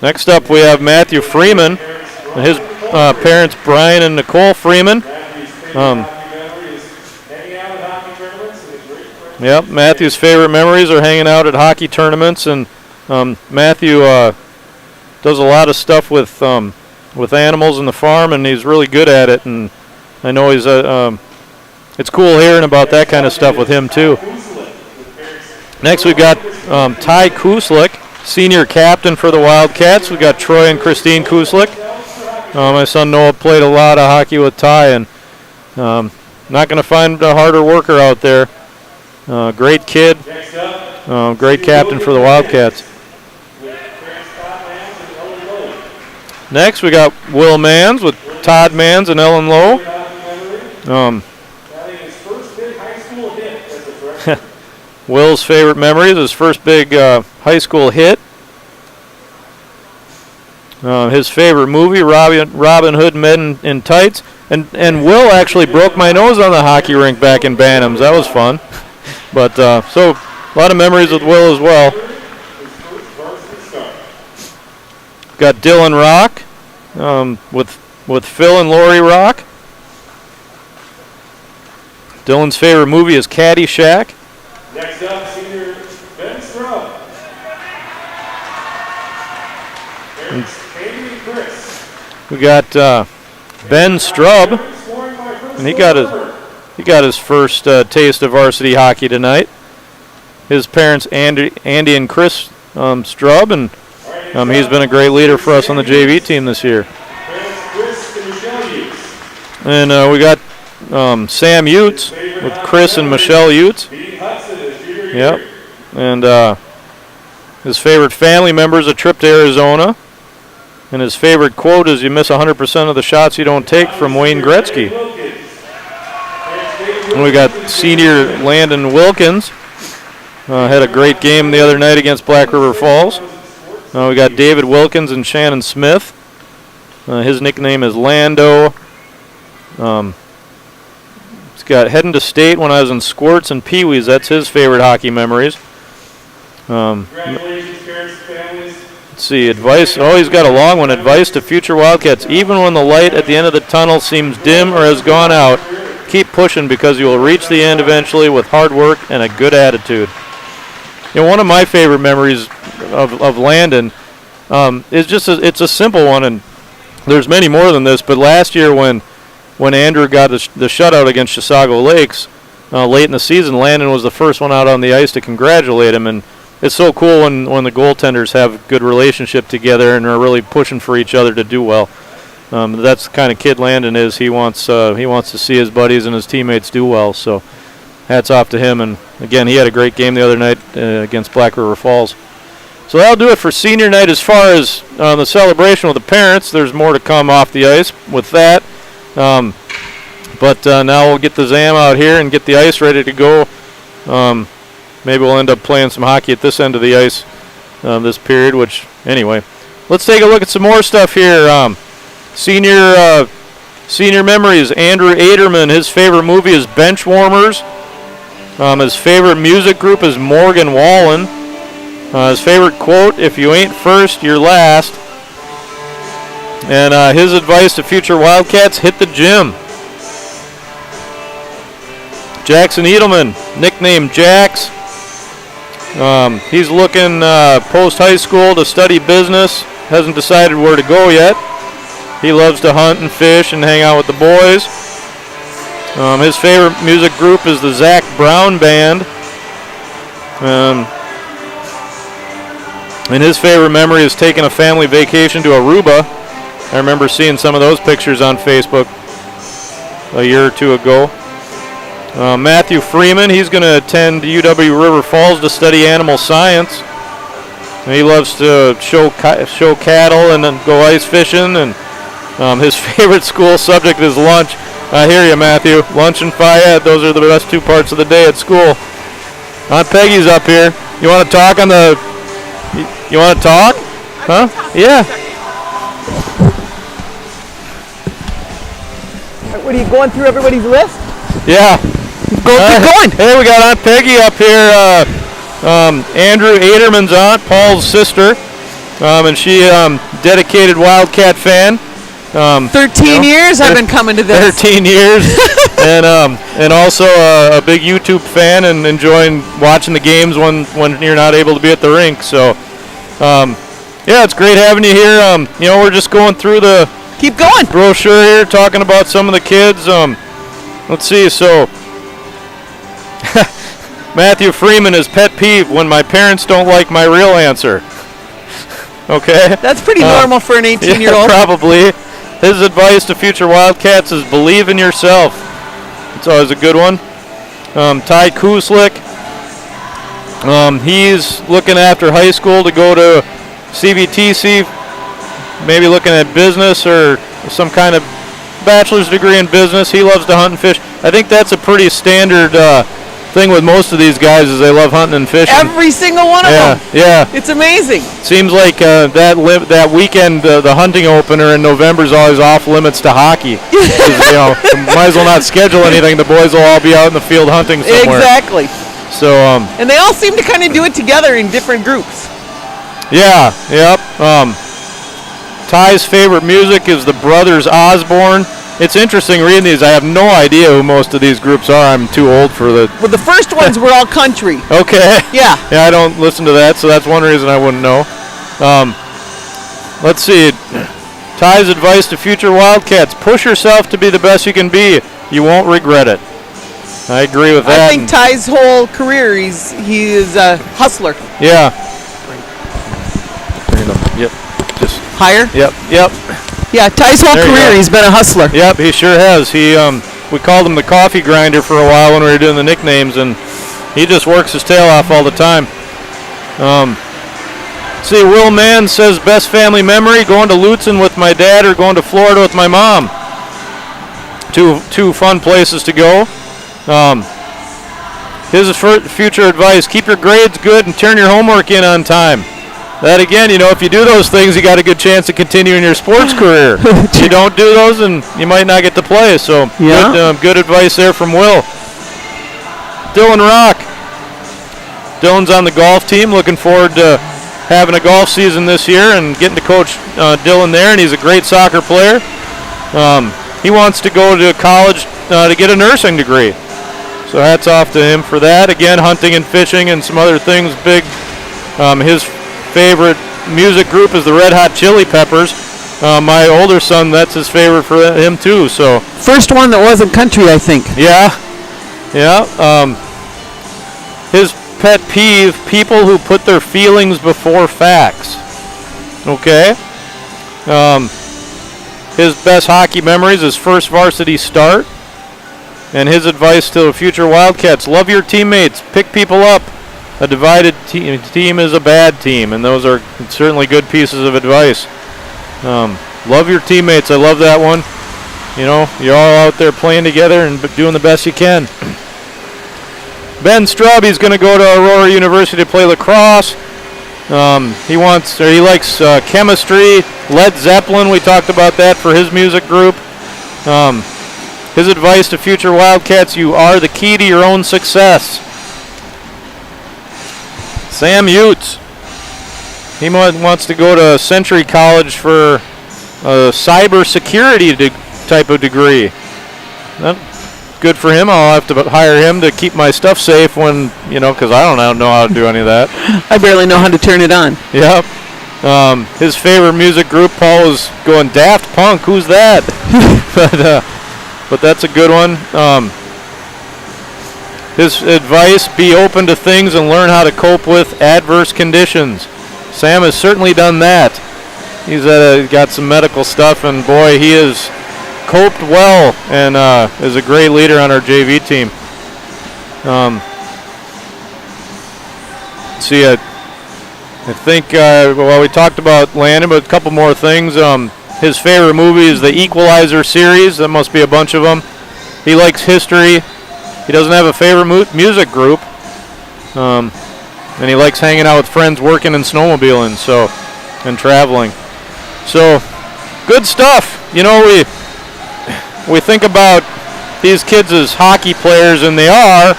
Next up we have Matthew Freeman. And his parents Brian and Nicole Freeman. Matthew's favorite memories are hanging out at hockey tournaments. And Matthew does a lot of stuff with animals in the farm, and he's really good at it. And I know he's it's cool hearing about that kind of stuff with him too. Next we've got Ty Kuslik, senior captain for the Wildcats. We've got Troy and Christine Kuslik. My son Noah played a lot of hockey with Ty, and not going to find a harder worker out there. Great kid, great captain for the Wildcats. Next we got Will Manns with Todd Manns and Ellen Lowe. Will's favorite memory is his first big high school hit. His favorite movie, Robin Hood Men in Tights. And Will actually broke my nose on the hockey rink back in Bantams. That was fun. But so a lot of memories with Will as well. Got Dylan Rock with Phil and Lori Rock. Dylan's favorite movie is Caddyshack. Next up, senior Ben Strub. Parents Amy and Chris. We got Ben Strub, and he got his first taste of varsity hockey tonight. His parents Andy and Chris Strub, and he's been a great leader for us on the JV team this year. And we got Sam Utes with Chris and Michelle Utes. Yep. And his favorite family member is a trip to Arizona. And his favorite quote is, "You miss 100% of the shots you don't take," from Wayne Gretzky. And we got senior Landon Wilkins. Had a great game the other night against Black River Falls. We got David Wilkins and Shannon Smith. His nickname is Lando. He's got heading to state when I was in squirts and peewees. That's his favorite hockey memories. Congratulations, parents, families. Let's see, advice. Oh, he's got a long one. Advice to future Wildcats. Even when the light at the end of the tunnel seems dim or has gone out, keep pushing because you will reach the end eventually with hard work and a good attitude. You know, one of my favorite memories of Landon is just it's a simple one, and there's many more than this. But last year when Andrew got the shutout against Chisago Lakes late in the season, Landon was the first one out on the ice to congratulate him, and it's so cool when the goaltenders have a good relationship together and are really pushing for each other to do well. That's the kind of kid Landon is. He wants to see his buddies and his teammates do well. So hats off to him. And again, he had a great game the other night against Black River Falls. So that'll do it for senior night as far as the celebration with the parents. There's more to come off the ice with that. But now we'll get the ZAM out here and get the ice ready to go. Maybe we'll end up playing some hockey at this end of the ice this period, which, anyway. Let's take a look at some more stuff here. Senior memories. Andrew Aderman, his favorite movie is Benchwarmers. His favorite music group is Morgan Wallen. His favorite quote, if you ain't first, you're last. And his advice to future Wildcats, hit the gym. Jackson Edelman, nicknamed Jax. He's looking post-high school to study business. Hasn't decided where to go yet. He loves to hunt and fish and hang out with the boys. His favorite music group is the Zach Brown Band. And his favorite memory is taking a family vacation to Aruba. I remember seeing some of those pictures on Facebook a year or two ago. Matthew Freeman, he's going to attend UW River Falls to study animal science. And he loves to show cattle and then go ice fishing. And his favorite school subject is lunch. I hear you, Matthew. Lunch and Fayette, those are the best 2 parts of the day at school. Aunt Peggy's up here. You want to talk on the... You want to talk? Huh? Yeah. What are you going through everybody's list? Yeah. Keep going. Hey, we got Aunt Peggy up here. Andrew Aderman's aunt, Paul's sister, and she dedicated Wildcat fan. 13 years I've been coming to this. 13 years, and also a big YouTube fan and enjoying watching the games when you're not able to be at the rink. So, yeah, it's great having you here. We're just going through the Keep going. brochure here, talking about some of the kids. Let's see. So, Matthew Freeman, his pet peeve when my parents don't like my real answer. Okay. That's pretty normal for an 18-year-old. Yeah, probably. His advice to future Wildcats is believe in yourself. It's always a good one. Ty Kuslik. He's looking after high school to go to CVTC, maybe looking at business or some kind of bachelor's degree in business. He loves to hunt and fish. I think that's a pretty standard thing with most of these guys is they love hunting and fishing. Every single one of them. Yeah. It's amazing. Seems like that weekend, the hunting opener in November is always off limits to hockey. Might as well not schedule anything. The boys will all be out in the field hunting somewhere. Exactly. So. And they all seem to kind of do it together in different groups. Yeah. Yep. Ty's favorite music is the Brothers Osborne. It's interesting reading these. I have no idea who most of these groups are. I'm too old for the... Well, the first ones were all country. Okay. Yeah. Yeah, I don't listen to that, so that's one reason I wouldn't know. Let's see. Ty's advice to future Wildcats. Push yourself to be the best you can be. You won't regret it. I agree with that. I think Ty's whole career, he is a hustler. Yeah. Yep. Just Higher? Yep. Yeah, Ty's whole career, he's been a hustler. Yep, he sure has. We called him the coffee grinder for a while when we were doing the nicknames, and he just works his tail off all the time. See, Will Mann says best family memory, going to Lutzen with my dad or going to Florida with my mom. Two fun places to go. his future advice: keep your grades good and turn your homework in on time. That again, if you do those things, you got a good chance of continuing your sports career. If you don't do those, and you might not get to play. So good advice there from Will. Dylan Rock. Dylan's on the golf team. Looking forward to having a golf season this year and getting to coach Dylan there. And he's a great soccer player. He wants to go to college to get a nursing degree. So hats off to him for that. Again, hunting and fishing and some other things big. His favorite music group is the Red Hot Chili Peppers. My older son, that's his favorite for him too. So First one that wasn't country, I think. Yeah. His pet peeve: people who put their feelings before facts. Okay. His best hockey memories: his first varsity start. And his advice to future Wildcats: love your teammates, pick people up. A divided team is a bad team, and those are certainly good pieces of advice. Love your teammates. I love that one. You're all out there playing together and doing the best you can. Ben Straub, he's going to go to Aurora University to play lacrosse. He likes chemistry, Led Zeppelin. We talked about that for his music group. His advice to future Wildcats: you are the key to your own success. Sam Utes. He wants to go to Century College for a cybersecurity type of degree. Good for him. I'll have to hire him to keep my stuff safe when, because I don't know how to do any of that. I barely know how to turn it on. Yep. His favorite music group, Paul was going Daft Punk. Who's that? But that's a good one. His advice: be open to things and learn how to cope with adverse conditions. Sam has certainly done that. He's got some medical stuff, and boy, he has coped well and is a great leader on our JV team. See, I think, we talked about Landon, but a couple more things. His favorite movie is the Equalizer series. That must be a bunch of them. He likes history. He doesn't have a favorite music group. And he likes hanging out with friends, working and snowmobiling, and traveling. So, good stuff. We think about these kids as hockey players, and they are,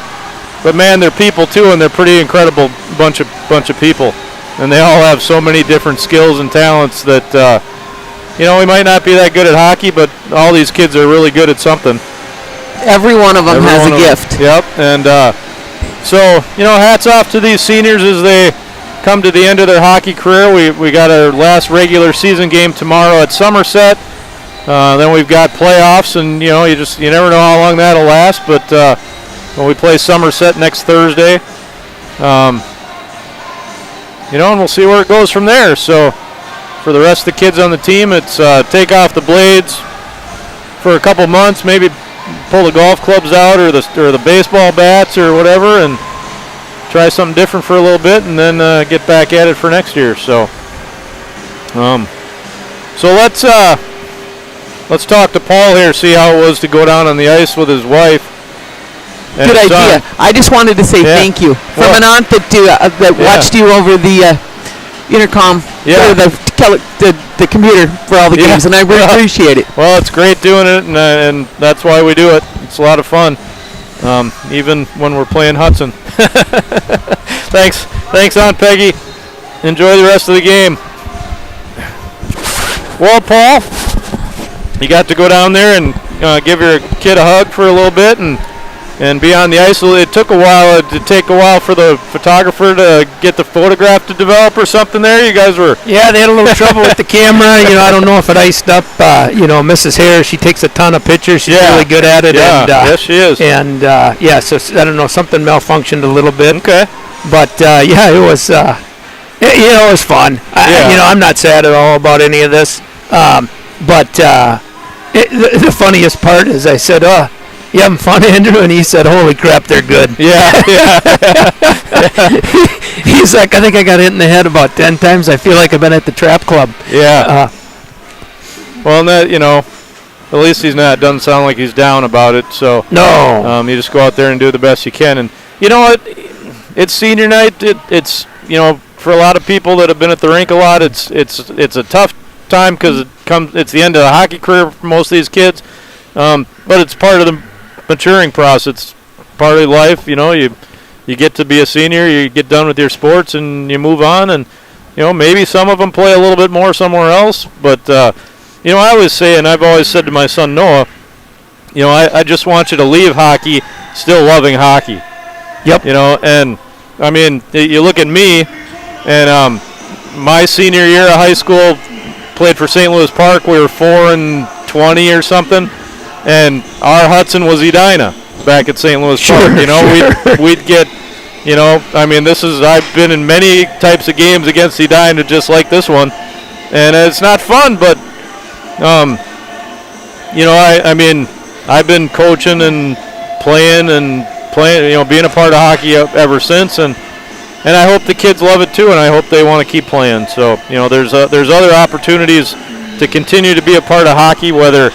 but man, they're people too, and they're pretty incredible bunch of people. And they all have so many different skills and talents that, we might not be that good at hockey, but all these kids are really good at something. Every one of them has a gift. Yep, and so, hats off to these seniors as they come to the end of their hockey career. We got our last regular season game tomorrow at Somerset. Then we've got playoffs, and you never know how long that'll last. But when we play Somerset next Thursday, and we'll see where it goes from there. So for the rest of the kids on the team, it's take off the blades for a couple months, maybe pull the golf clubs out or the baseball bats or whatever, and try something different for a little bit, and then get back at it for next year. So let's talk to Paul here, see how it was to go down on the ice with his wife. Good idea. I just wanted to say thank you from an aunt that watched you over the intercom, or the computer for all the games, and I really appreciate it. Well, it's great doing it, and that's why we do it. It's a lot of fun, even when we're playing Hudson. Thanks, Aunt Peggy. Enjoy the rest of the game. Well, Paul, you got to go down there and give your kid a hug for a little bit and be on the ice. It took a while. It did take a while for the photographer to get the photograph to develop or something there. You guys were... Yeah, they had a little trouble with the camera. I don't know if it iced up. Mrs. Harris, she takes a ton of pictures. She's really good at it. Yeah, yes, she is. And, so I don't know, something malfunctioned a little bit. Okay. But, it was... it was fun. I'm not sad at all about any of this. But the funniest part is I said, you having fun, Andrew? And he said, holy crap, they're good. Yeah. He's like, I think I got hit in the head about 10 times. I feel like I've been at the trap club. Yeah. Well, at least doesn't sound like he's down about it. So no. You just go out there and do the best you can. And you know, it's senior night. It's you know, for a lot of people that have been at the rink a lot, it's a tough time because it's the end of the hockey career for most of these kids. But it's part of the maturing process. It's part of life. You know, you get to be a senior, you get done with your sports, and you move on. And you know, maybe some of them play a little bit more somewhere else. But you know, I always say, and I've always said to my son Noah, you know, I just want you to leave hockey still loving hockey. Yep. You know, and I mean, you look at me, and my senior year of high school, played for St. Louis Park. We were 4-20 or something, and our Hudson was Edina back at St. Louis Park. You know, we'd get, you know, I mean, I've been in many types of games against Edina just like this one, and it's not fun, but you know, I mean, I've been coaching and playing, you know, being a part of hockey ever since, and I hope the kids love it too, and I hope they want to keep playing. So, you know, there's other opportunities to continue to be a part of hockey, whether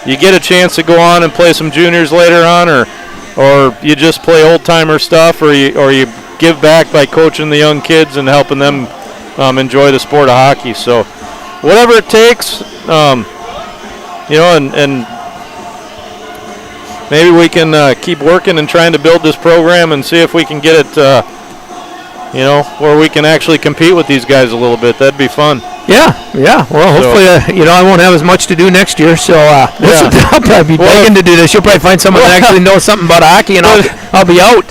you get a chance to go on and play some juniors later on, or you just play old-timer stuff, or you give back by coaching the young kids and helping them enjoy the sport of hockey. So whatever it takes, you know, and maybe we can keep working and trying to build this program and see if we can get it, you know, where we can actually compete with these guys a little bit. That'd be fun. Yeah. Well, hopefully, you know, I won't have as much to do next year, so I'll probably be begging to do this. You'll probably find someone that actually knows something about hockey, and I'll be out.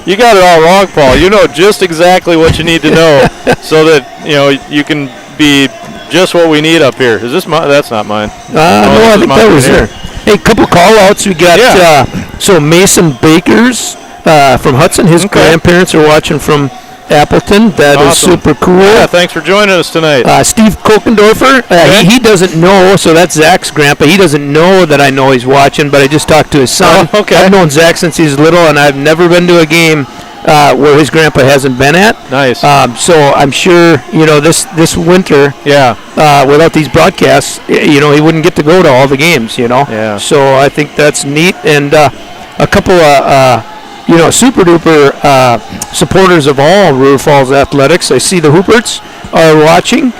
You got it all wrong, Paul. You know just exactly what you need to know so that, you know, you can be just what we need up here. Is this mine? That's not mine. No, I think that was there. Hey, couple call-outs. We got so Mason Bakers from Hudson. His grandparents are watching from Appleton. That is super cool. Yeah, thanks for joining us tonight. Steve Kokendorfer, he doesn't know, so that's Zach's grandpa. He doesn't know that I know he's watching, but I just talked to his son. Oh, okay. I've known Zach since he's little, and I've never been to a game where his grandpa hasn't been at. Nice. So I'm sure, you know, this winter, without these broadcasts, you know, he wouldn't get to go to all the games, you know. Yeah. So I think that's neat, and a couple of you know, super duper supporters of all River Falls athletics. I see the Hooperts are watching,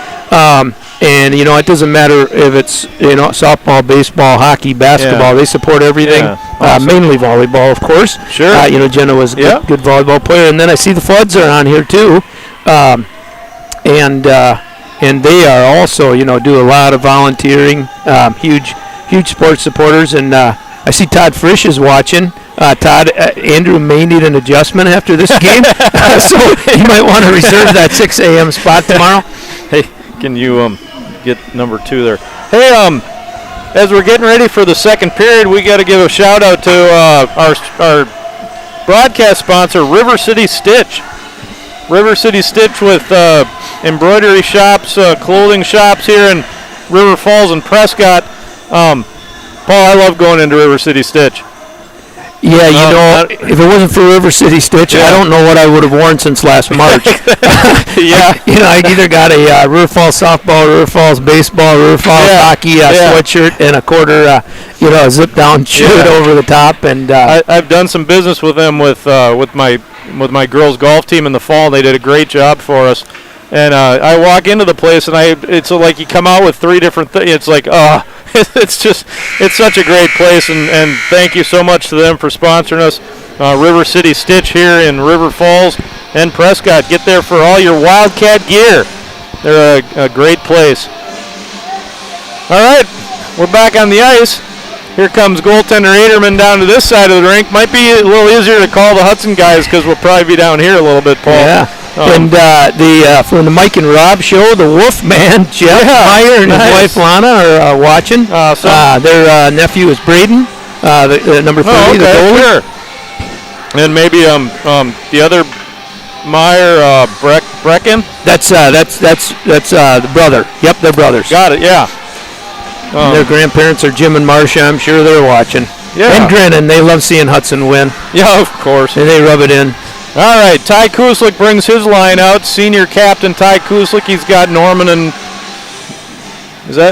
and you know, it doesn't matter if it's, you know, softball, baseball, hockey, basketball. They support everything. Awesome. Mainly volleyball, of course. Sure. You know, Jenna was a good volleyball player, and then I see the Floods are on here too, and they are also, you know, do a lot of volunteering. Huge sports supporters, and I see Todd Frisch is watching. Todd, Andrew may need an adjustment after this game, so you might want to reserve that 6 a.m. spot tomorrow. Hey, can you get number 2 there? Hey, as we're getting ready for the second period, we got to give a shout out to our broadcast sponsor, River City Stitch. River City Stitch with embroidery shops, clothing shops here in River Falls and Prescott. Paul, I love going into River City Stitch. Yeah, you know, if it wasn't for River City Stitch, I don't know what I would have worn since last March. You know, I either got a River Falls softball, River Falls baseball, River Falls hockey sweatshirt, and a quarter, you know, zip-down shirt over the top. And I've done some business with them with my girls' golf team in the fall. They did a great job for us. And I walk into the place, and it's like you come out with 3 different things. It's like, it's such a great place, and thank you so much to them for sponsoring us. River City Stitch here in River Falls and Prescott. Get there for all your Wildcat gear. They're a great place. All right, we're back on the ice. Here comes goaltender Aderman down to this side of the rink. Might be a little easier to call the Hudson guys because we'll probably be down here a little bit, Paul. Yeah. And from the Mike and Rob show, the Wolfman, Jeff Meyer and his wife Lana are watching. Their nephew is Braden, the number 30, the goalie. Sure. And maybe the other Meyer, Brecken. That's the brother. Yep, they're brothers. Got it. Yeah. Their grandparents are Jim and Marcia. I'm sure they're watching. Yeah. And grinning. They love seeing Hudson win. Yeah, of course. And they rub it in. All right, Ty Kuslik brings his line out. Senior captain Ty Kuslik. He's got Norman and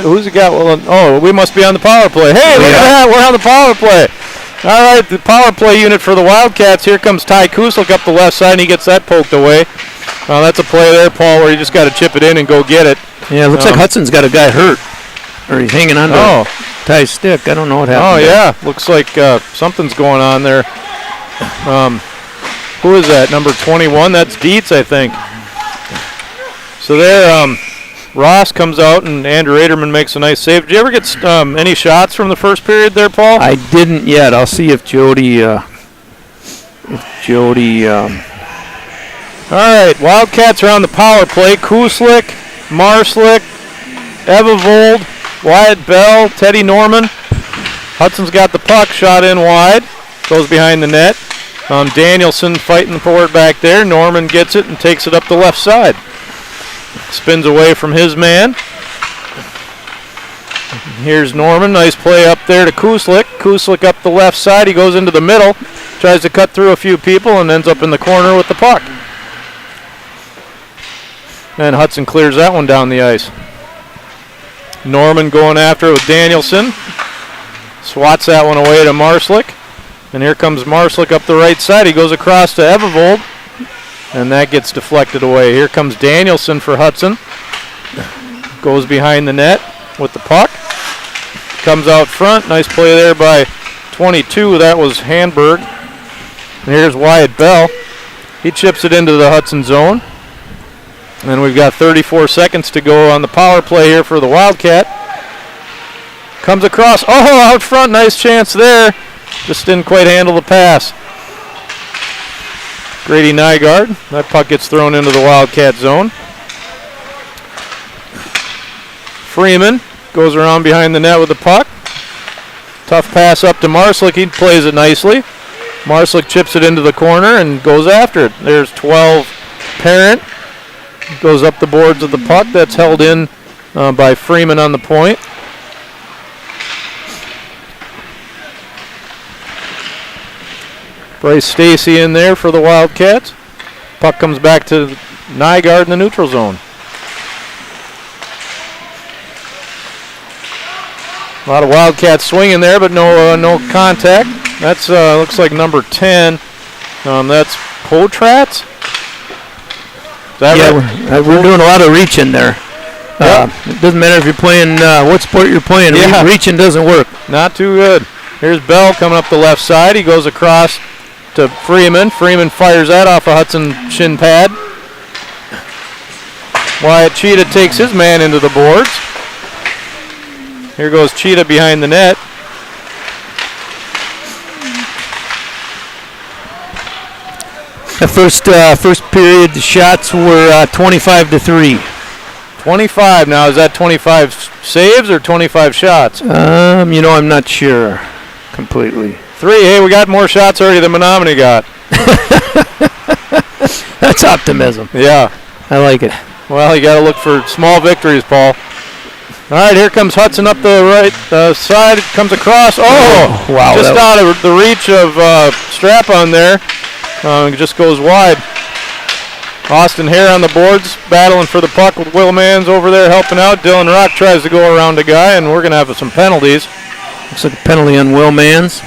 who's he got? Well, we must be on the power play. Hey, look at that, we're on the power play. All right, the power play unit for the Wildcats. Here comes Ty Kuslik up the left side, and he gets that poked away. That's a play there, Paul, where you just got to chip it in and go get it. Yeah, it looks like Hudson's got a guy hurt. Or he's hanging on to Ty's stick. I don't know what happened. Oh, yeah. Looks like something's going on there. Who is that? Number 21? That's Dietz, I think. So there, Ross comes out, and Andrew Aderman makes a nice save. Did you ever get any shots from the first period there, Paul? I didn't yet. I'll see if Jody... All right, Wildcats are on the power play. Kuslik, Marslick, Evevold, Wyatt Bell, Teddy Norman. Hudson's got the puck, shot in wide. Goes behind the net. Danielson fighting for it back there. Norman gets it and takes it up the left side. Spins away from his man. Here's Norman. Nice play up there to Kuslik. Kuslik up the left side. He goes into the middle. Tries to cut through a few people and ends up in the corner with the puck. And Hudson clears that one down the ice. Norman going after it with Danielson. Swats that one away to Marslick. And here comes Marslick up the right side. He goes across to Evevold. And that gets deflected away. Here comes Danielson for Hudson. Goes behind the net with the puck. Comes out front. Nice play there by 22. That was Handberg. And here's Wyatt Bell. He chips it into the Hudson zone. And we've got 34 seconds to go on the power play here for the Wildcat. Comes across. Oh, out front. Nice chance there. Just didn't quite handle the pass. Grady Nygaard. That puck gets thrown into the Wildcat zone. Freeman goes around behind the net with the puck. Tough pass up to Marslick. He plays it nicely. Marslick chips it into the corner and goes after it. There's 12 Parent. Goes up the boards of the puck. That's held in by Freeman on the point. Bryce Stacy in there for the Wildcats. Puck comes back to Nygaard in the neutral zone. A lot of Wildcats swinging there, but no contact. That's looks like number 10. That's Potratz. Yeah, we're doing a lot of reaching there. It doesn't matter if you're playing what sport you're playing. Yeah. Reaching doesn't work. Not too good. Here's Bell coming up the left side. He goes across to Freeman. Freeman fires that off a Hudson shin pad. Wyatt Cheetah takes his man into the boards. Here goes Cheetah behind the net. The first period, the shots were 25-3. 25 now. Is that 25 saves or 25 shots? I'm not sure completely. 3. Hey, we got more shots already than Menominee got. That's optimism. Yeah. I like it. Well, you got to look for small victories, Paul. All right, here comes Hudson up the right side. Comes across. Oh, wow. Just out of the reach of Strap-on there. It just goes wide. Austin Hare on the boards, battling for the puck with Will Mans over there helping out. Dylan Rock tries to go around a guy, and we're going to have some penalties. Looks like a penalty on Will Mans.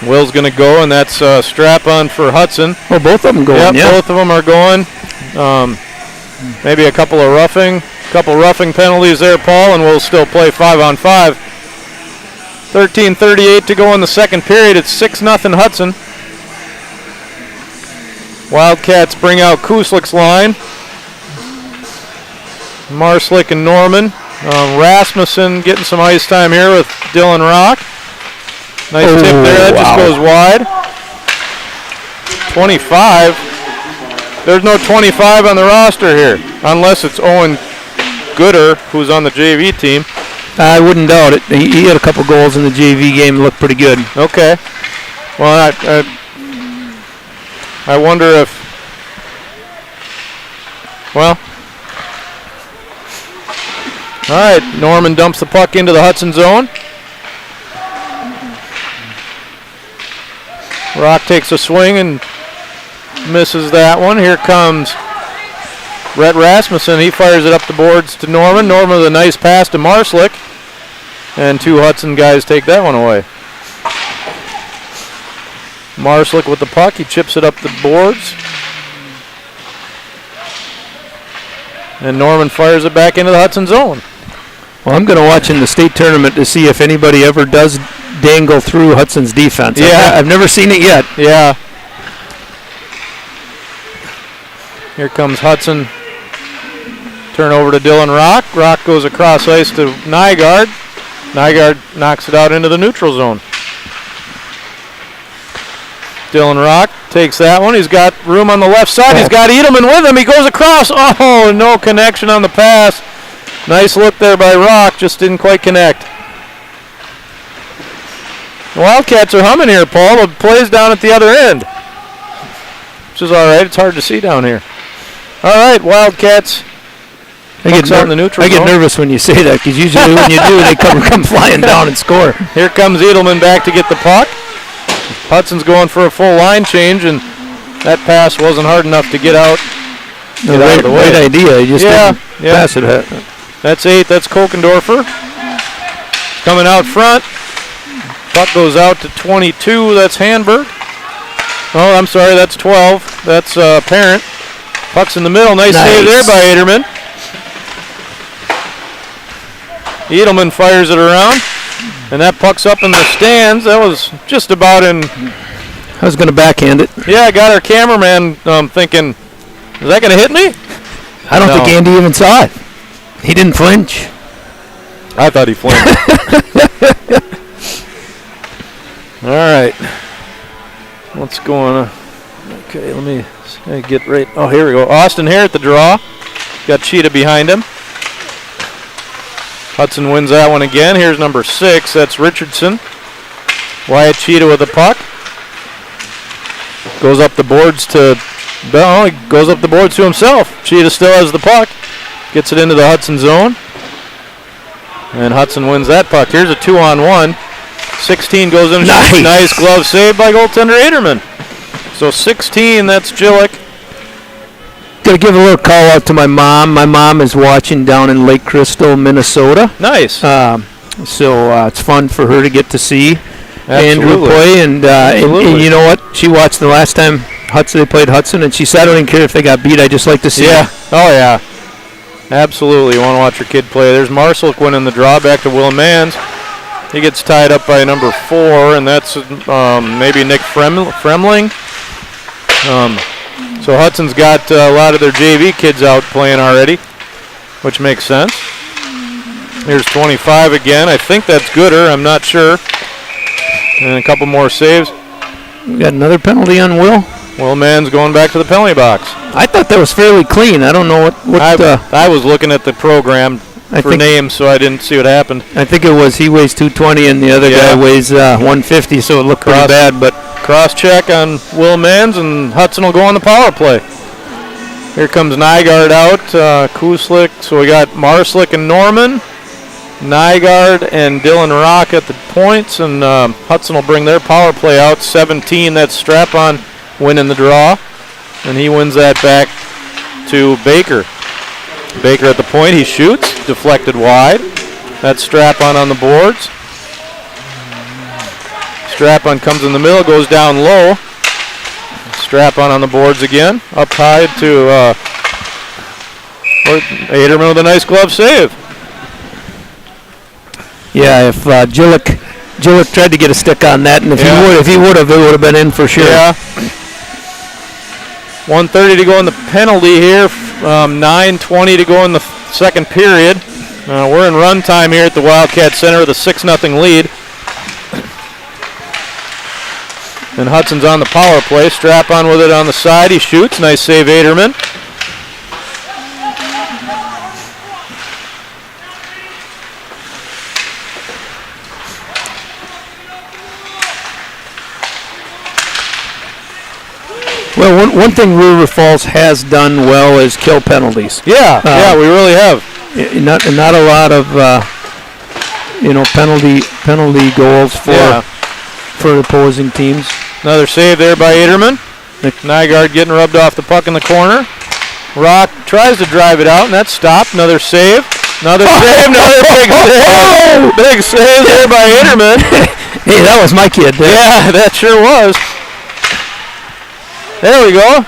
Will's going to go, and that's Strap-on for Hudson. Oh, both of them going, Yep, yeah. both of them are going. Maybe a couple roughing penalties there, Paul, and we'll still play 5-on-5. 13:38 to go in the second period. It's 6-0 Hudson. Wildcats bring out Kuslik's line. Marslick and Norman. Rasmussen getting some ice time here with Dylan Rock. Nice tip there. That just goes wide. 25. There's no 25 on the roster here, unless it's Owen Gooder, who's on the JV team. I wouldn't doubt it. He had a couple goals in the JV game. Looked pretty good. Okay. Well, I wonder if, well, all right, Norman dumps the puck into the Hudson zone. Rock takes a swing and misses that one. Here comes Rhett Rasmussen. He fires it up the boards to Norman. Norman with a nice pass to Marslick. And 2 Hudson guys take that one away. Marslick with the puck. He chips it up the boards. And Norman fires it back into the Hudson zone. Well, I'm going to watch in the state tournament to see if anybody ever does dangle through Hudson's defense. Yeah. I've never seen it yet. Yeah. Here comes Hudson. Turn over to Dylan Rock. Rock goes across ice to Nygaard. Nygaard knocks it out into the neutral zone. Dylan Rock takes that one. He's got room on the left side. He's got Edelman with him. He goes across. Oh, no connection on the pass. Nice look there by Rock. Just didn't quite connect. The Wildcats are humming here, Paul. The play's down at the other end, which is all right. It's hard to see down here. All right, Wildcats. I get nervous when you say that, because usually when you do, they come flying down and score. Here comes Edelman back to get the puck. Hudson's going for a full line change, and that pass wasn't hard enough to get out. Right idea. You just didn't pass it. That's 8. That's Kokendorfer. Coming out front. Puck goes out to 22. That's Hanberg. Oh, I'm sorry. That's 12. That's Parent. Puck's in the middle. Nice save there by Edelman. Edelman fires it around. And that puck's up in the stands. That was just about in. I was going to backhand it. Yeah, I got our cameraman thinking, is that going to hit me? I don't think Andy even saw it. He didn't flinch. I thought he flinched. All right. What's going on? Okay, let me get right. Oh, here we go. Austin here at the draw. Got Cheetah behind him. Hudson wins that one again. Here's number 6. That's Richardson. Wyatt Cheetah with the puck. Goes up the boards to Bell. He goes up the boards to himself. Cheetah still has the puck. Gets it into the Hudson zone. And Hudson wins that puck. Here's a 2-on-1. 16 goes in. Nice glove save by goaltender Aderman. So 16, that's Jillick. Got to give a little call out to my mom. My mom is watching down in Lake Crystal, Minnesota. Nice. So it's fun for her to get to see Andrew Absolutely. play. And you know what? She watched the last time they played Hudson, and she said, I don't even care if they got beat. I just like to see them. Oh, yeah. Absolutely. You want to watch your kid play. There's Marslick winning the draw back to Will Mans. He gets tied up by number 4, and that's maybe Nick Fremling. So Hudson's got a lot of their JV kids out playing already, which makes sense. Here's 25 again. I think that's Gooder. I'm not sure. And a couple more saves. We got another penalty on Will. Will Mans going back to the penalty box. I thought that was fairly clean. I don't know what I was looking at the program for names, so I didn't see what happened. I think it was he weighs 220 and the other guy weighs 150, so it looked pretty bad. But cross-check on Will Mans, and Hudson will go on the power play. Here comes Nygaard out, Kuslik. So we got Marslick and Norman, Nygaard and Dylan Rock at the points, and Hudson will bring their power play out. 17, that's Strap-on winning the draw, and he wins that back to Baker. Baker at the point, he shoots, deflected wide. That's Strap-on the boards. Strap-on comes in the middle, goes down low. Strap-on the boards again. Up high to Aderman with a nice glove save. Yeah, if Jillick tried to get a stick on that, and if he would have, it would have been in for sure. Yeah. 1:30 to go in the penalty here. 9:20 to go in the second period. We're in run time here at the Wildcat Center with a 6-0 lead. And Hudson's on the power play. Strap-on with it on the side. He shoots. Nice save, Aderman. Well, one thing River Falls has done well is kill penalties. Yeah, we really have. Not a lot of penalty goals for opposing teams. Another save there by Aderman. Nygaard getting rubbed off the puck in the corner. Rock tries to drive it out, and that's stopped. Another save. Another save. Another big save. Big save there by Aderman. Hey, that was my kid. Yeah, that sure was. There we go.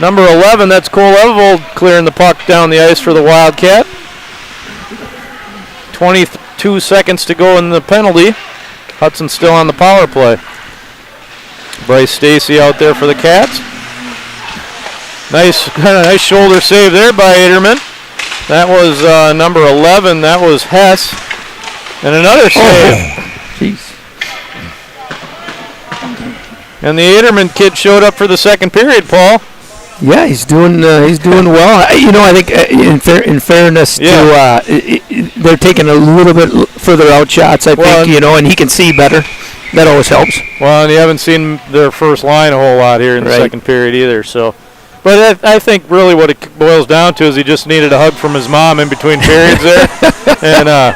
Number 11, that's Cole Evold clearing the puck down the ice for the Wildcat. 22 seconds to go in the penalty. Hudson still on the power play. Bryce Stacy out there for the Cats. Nice shoulder save there by Aderman. That was number 11. That was Hess. And another save. Jeez. And the Aderman kid showed up for the second period, Paul. Yeah, he's doing well. I think in fairness to they're taking a little bit further out shots. I think and he can see better. That always helps. Well, and you haven't seen their first line a whole lot here in the second period either. So, but I think really what it boils down to is he just needed a hug from his mom in between periods there, and a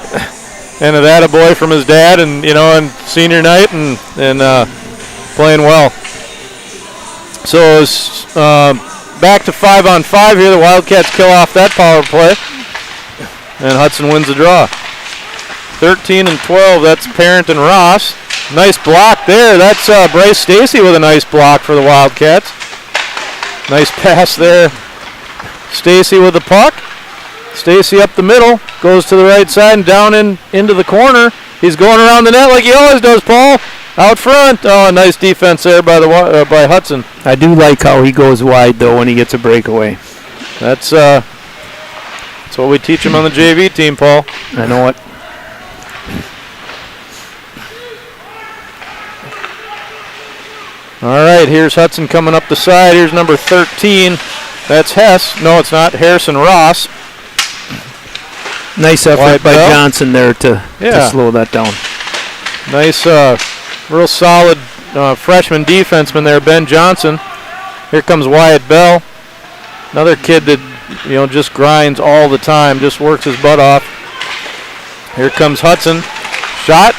attaboy from his dad, and senior night and playing well. So it's back to 5-on-5 here. The Wildcats kill off that power play, and Hudson wins the draw. 13-12, that's Parent and Ross. Nice block there. That's Bryce Stacy with a nice block for the Wildcats. Nice pass there. Stacy with the puck. Stacy up the middle, goes to the right side and down into the corner. He's going around the net like he always does, Paul. Out front. Oh, nice defense there by Hudson. I do like how he goes wide, though, when he gets a breakaway. That's what we teach him on the JV team, Paul. I know it. All right, here's Hudson coming up the side. Here's number 13. That's Hess. No, it's not. Harrison Ross. Nice effort by Johnson there to slow that down. Nice, real solid freshman defenseman there, Ben Johnson. Here comes Wyatt Bell. Another kid that, just grinds all the time, just works his butt off. Here comes Hudson. Shot,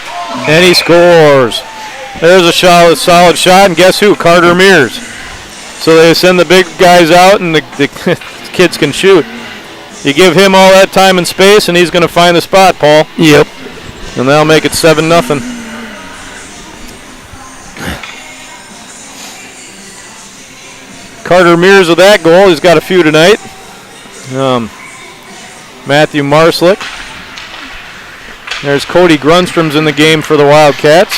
and he scores. There's a solid shot, and guess who? Carter Mears. So they send the big guys out, and the kids can shoot. You give him all that time and space, and he's going to find the spot, Paul. Yep. And that'll make it 7-0. Carter Mears with that goal. He's got a few tonight. Matthew Marslick. There's Cody Grunstrom's in the game for the Wildcats.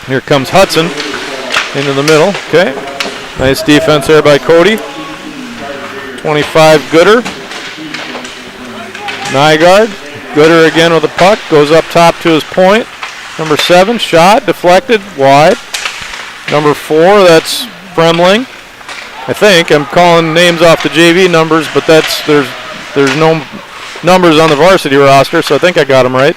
Here comes Hudson into the middle. Okay. Nice defense there by Cody. 25, Gooder. Nygaard. Gooder again with the puck. Goes up top to his point. Number 7, shot, deflected, wide. Number 4, that's Fremling. I think I'm calling names off the JV numbers, but there's no numbers on the varsity roster, so I think I got them right.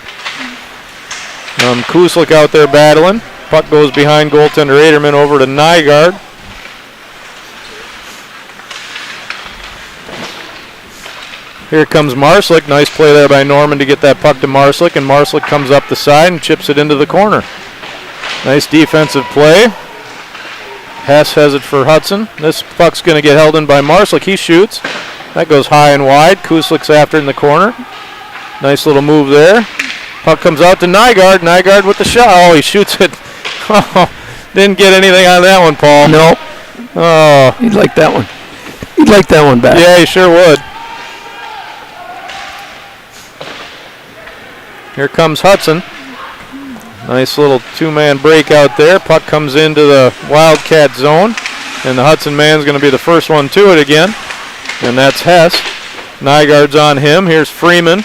Kuslik out there battling. Puck goes behind goaltender Aderman over to Nygaard. Here comes Marslick. Nice play there by Norman to get that puck to Marslick, and Marslick comes up the side and chips it into the corner. Nice defensive play. Hess has it for Hudson. This puck's going to get held in by Marslick. He shoots. That goes high and wide. Kuslik's after it in the corner. Nice little move there. Puck comes out to Nygaard. Nygaard with the shot. Oh, he shoots it. Oh, didn't get anything on that one, Paul. No. Oh. He'd like that one. He'd like that one back. Yeah, he sure would. Here comes Hudson. Nice little two-man break out there. Puck comes into the Wildcat zone, and the Hudson man's going to be the first one to it again, and that's Hess. Nygaard's on him. Here's Freeman.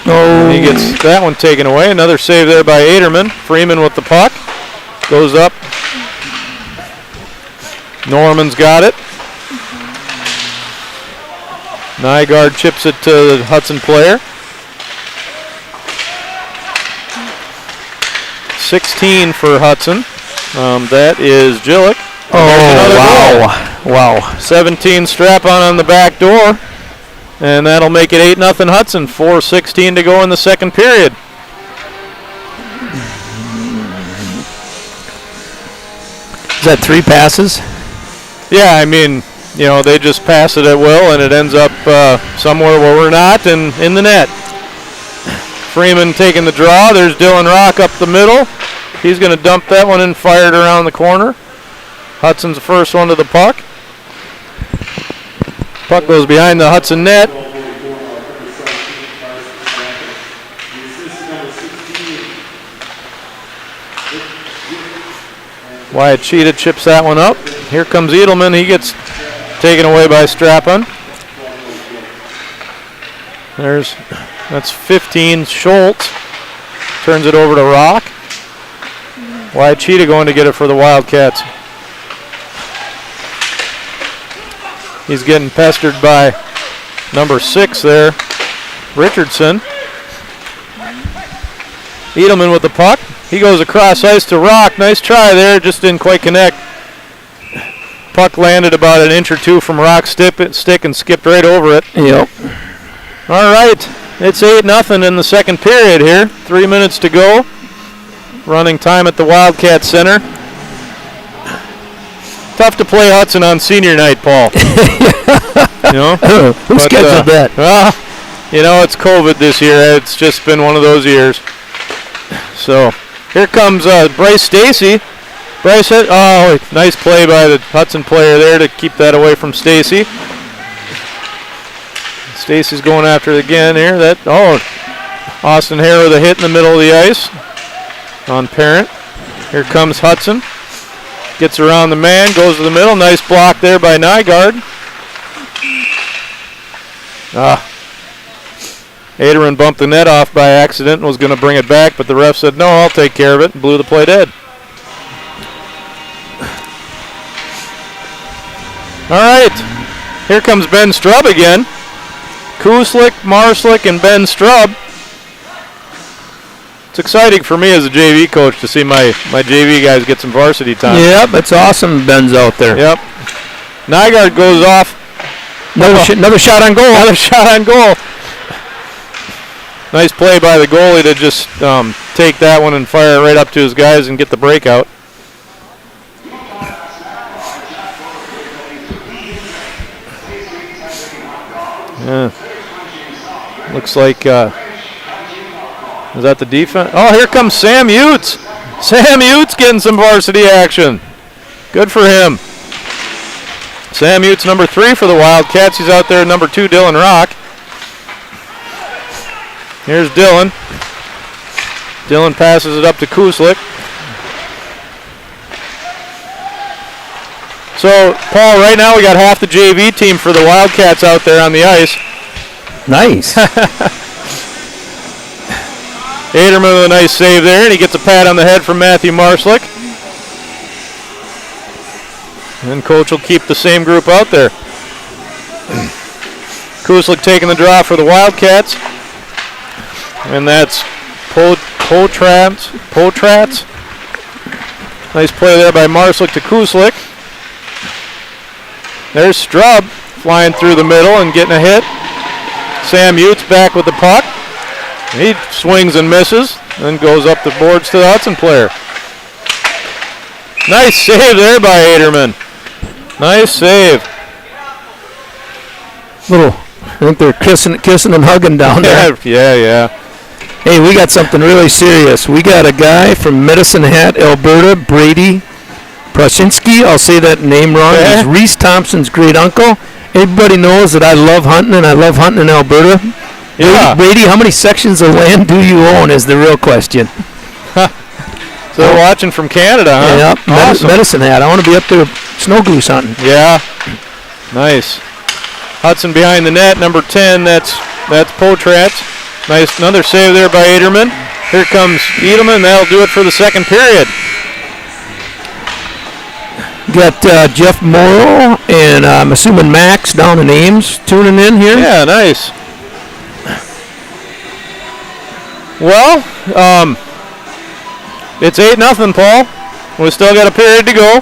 Oh. And he gets that one taken away. Another save there by Aderman. Freeman with the puck. Goes up. Norman's got it. Nygaard chips it to the Hudson player. 16 for Hudson. That is Jillick. Oh, wow. 17 strap-on on the back door. And that'll make it 8-0 Hudson. 4:16 to go in the second period. Is that 3 passes? Yeah, I mean, they just pass it at will, and it ends up somewhere where we're not, and in the net. Freeman taking the draw. There's Dylan Rock up the middle. He's going to dump that one and fire it around the corner. Hudson's the first one to the puck. Puck goes behind the Hudson net. Wyatt Cheetah chips that one up. Here comes Edelman. He gets taken away by Strappon. That's 15. Schultz turns it over to Rock. Wyatt Cheetah going to get it for the Wildcats. He's getting pestered by number 6 there, Richardson. Edelman with the puck. He goes across ice to Rock. Nice try there, just didn't quite connect. Puck landed about an inch or two from Rock's stick and skipped right over it. Yep. All right, it's 8-0 in the second period here. 3 minutes to go. Running time at the Wildcat Center. Tough to play Hudson on senior night, Paul. Who scheduled that? Well, it's COVID this year. It's just been one of those years. So here comes Bryce Stacy. Bryce, nice play by the Hudson player there to keep that away from Stacy. Stacy's going after it again here. Austin Hare with a hit in the middle of the ice on Parent. Here comes Hudson. Gets around the man, goes to the middle. Nice block there by Nygaard. Aderman bumped the net off by accident and was going to bring it back, but the ref said, no, I'll take care of it, and blew the play dead. All right, here comes Ben Strub again. Kuslik, Marslick, and Ben Strub. It's exciting for me as a JV coach to see my JV guys get some varsity time. Yep, it's awesome Ben's out there. Yep. Nygaard goes off. Another shot on goal. Another shot on goal. Nice play by the goalie to just take that one and fire it right up to his guys and get the breakout. Yeah. Looks like, is that the defense? Oh, here comes Sam Utes. Sam Utes getting some varsity action. Good for him. Sam Utes, number 3 for the Wildcats. He's out there, number 2, Dylan Rock. Here's Dylan. Dylan passes it up to Kuslik. So, Paul, right now we got half the JV team for the Wildcats out there on the ice. Nice. Aderman with a nice save there, and he gets a pat on the head from Matthew Marslick. And coach will keep the same group out there. Kuslik taking the draw for the Wildcats. And that's Potrats. Nice play there by Marslick to Kuslik. There's Strub flying through the middle and getting a hit. Sam Utes back with the puck. He swings and misses, then goes up the boards to the Hudson player. Nice save there by Aderman. Nice save. I think they're kissing and hugging down there. Yeah. Hey, we got something really serious. We got a guy from Medicine Hat, Alberta, Brady Prashinsky. I'll say that name wrong. Okay. He's Reese Thompson's great uncle. Everybody knows that I love hunting, and I love hunting in Alberta. Yeah. Brady, how many sections of land do you own is the real question. So they're watching from Canada, huh? Yeah, Awesome. Medicine Hat. I want to be up there snow goose hunting. Yeah. Nice. Hudson behind the net, number 10. That's Potrats. Nice, another save there by Aderman. Here comes Edelman. That'll do it for the second period. Got Jeff Morrow and I'm assuming Max down in Ames tuning in here. Yeah, nice. Well, it's 8-0, Paul. We still got a period to go.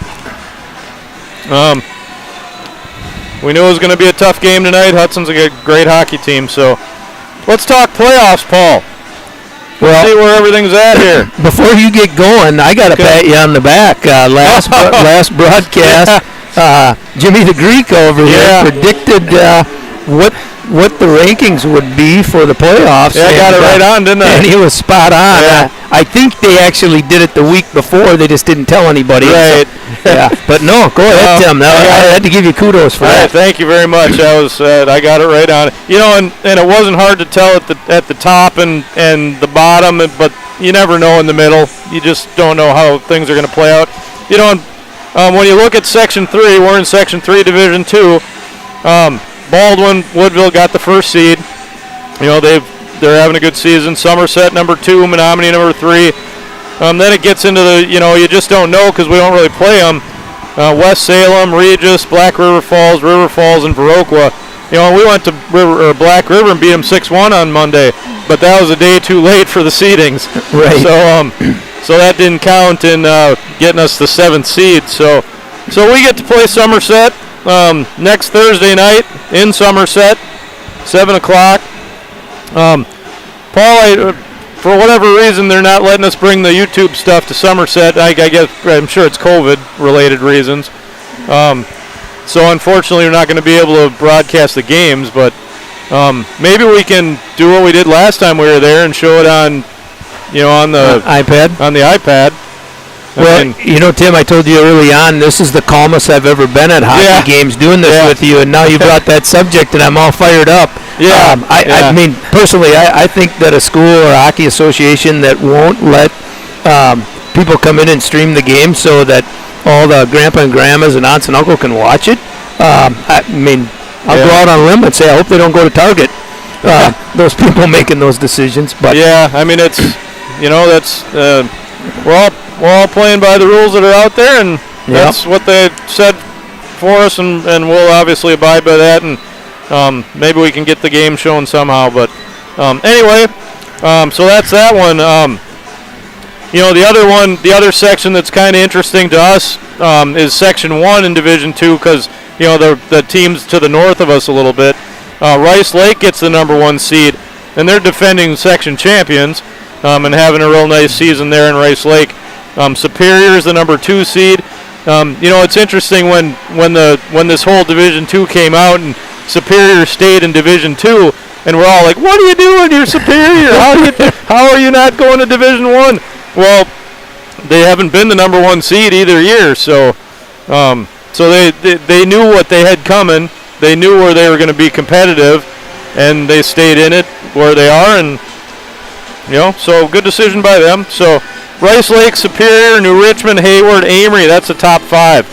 We knew it was going to be a tough game tonight. Hudson's a great hockey team, so let's talk playoffs, Paul. Well, see where everything's at here. Before you get going, I got to pat you on the back. Last broadcast, Jimmy the Greek over here predicted what what the rankings would be for the playoffs. Yeah, I got it right on, didn't I? And he was spot on. Yeah. I think they actually did it the week before. They just didn't tell anybody. Right. So, yeah. But no, go ahead, Tim. I had to give you kudos for that. Thank you very much. I got it right on. And it wasn't hard to tell at the top and the bottom, but you never know in the middle. You just don't know how things are going to play out. When you look at Section 3, we're in Section 3, Division 2. Baldwin, Woodville got the first seed. They're having a good season. Somerset, number 2. Menominee, number 3. Then it gets into the, you just don't know because we don't really play them. West Salem, Regis, Black River Falls, and Viroqua. We went to Black River and beat them 6-1 on Monday, but that was a day too late for the seedings. Right. So that didn't count in getting us the 7th seed. So we get to play Somerset next Thursday night in Somerset, 7 o'clock. Paul, for whatever reason, they're not letting us bring the YouTube stuff to Somerset. I guess I'm sure it's COVID-related reasons. So unfortunately, we're not going to be able to broadcast the games, but maybe we can do what we did last time we were there and show it on the iPad. On the iPad. Well, Tim, I told you early on, this is the calmest I've ever been at hockey games doing this with you, and now you brought that subject, and I'm all fired up. Yeah. I mean, personally, I think that a school or a hockey association that won't let people come in and stream the game so that all the grandpa and grandmas and aunts and uncle can watch it, I'll go out on a limb and say I hope they don't go to Target. Those people making those decisions. But yeah, I mean, it's, that's, we're all playing by the rules that are out there, and that's what they said for us, and we'll obviously abide by that, and maybe we can get the game shown somehow. But anyway, so that's that one. The other section that's kind of interesting to us is Section 1 in Division 2 because, the teams to the north of us a little bit. Rice Lake gets the number 1 seed, and they're defending section champions and having a real nice season there in Rice Lake. Superior is the number 2 seed. It's interesting when this whole Division 2 came out and Superior stayed in Division 2, and we're all like, "What are you doing? You're Superior. How are you not going to Division 1?" Well, they haven't been the number 1 seed either year, so they knew what they had coming. They knew where they were going to be competitive, and they stayed in it where they are, and so good decision by them. So Rice Lake, Superior, New Richmond, Hayward, Amory. That's the top 5.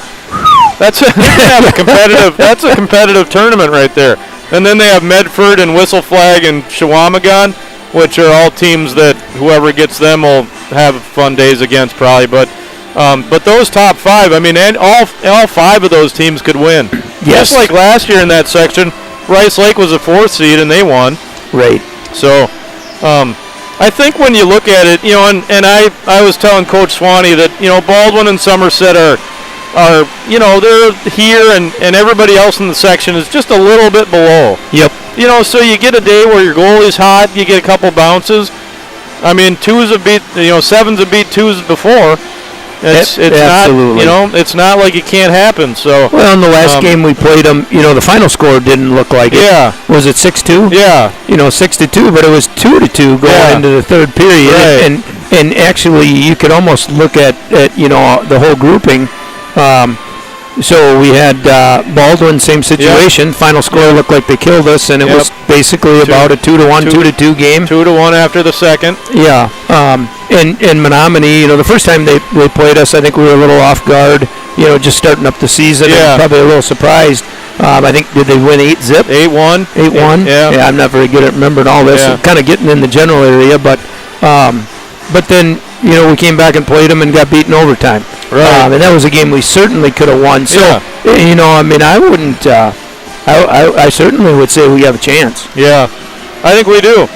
That's a competitive tournament right there. And then they have Medford and Whistle Flag and Shawamagon, which are all teams that whoever gets them will have fun days against probably. But those top 5, and all 5 of those teams could win. Yes. Just like last year in that section, Rice Lake was a 4th seed and they won. Right. So I think when you look at it, and I was telling Coach Swanee that, Baldwin and Somerset are they're here and everybody else in the section is just a little bit below. Yep. So you get a day where your goalie's hot, you get a couple bounces. 2s have beat, 7s have beat 2s before. It's absolutely not, it's not like it can't happen. So well, in the last game we played them, the final score didn't look like it. Yeah. Was it 6-2? Yeah. 6-2, but it was 2-2 going into the 3rd period. Right. And actually, you could almost look at the whole grouping. So we had Baldwin, same situation. Yep. Final score looked like they killed us, and it was basically about a 2-1, 2-2 game. 2-1 after the second. Yeah. And Menominee, the first time they played us, I think we were a little off guard. Just starting up the season, and probably a little surprised. I think did they win 8-0? 8-1. 8-1. Yeah. I'm not very good at remembering all this. Yeah. Kind of getting in the general area, but then we came back and played them and got beaten overtime. Right. And that was a game we certainly could have won. So I wouldn't. I certainly would say we have a chance. Yeah, I think we do.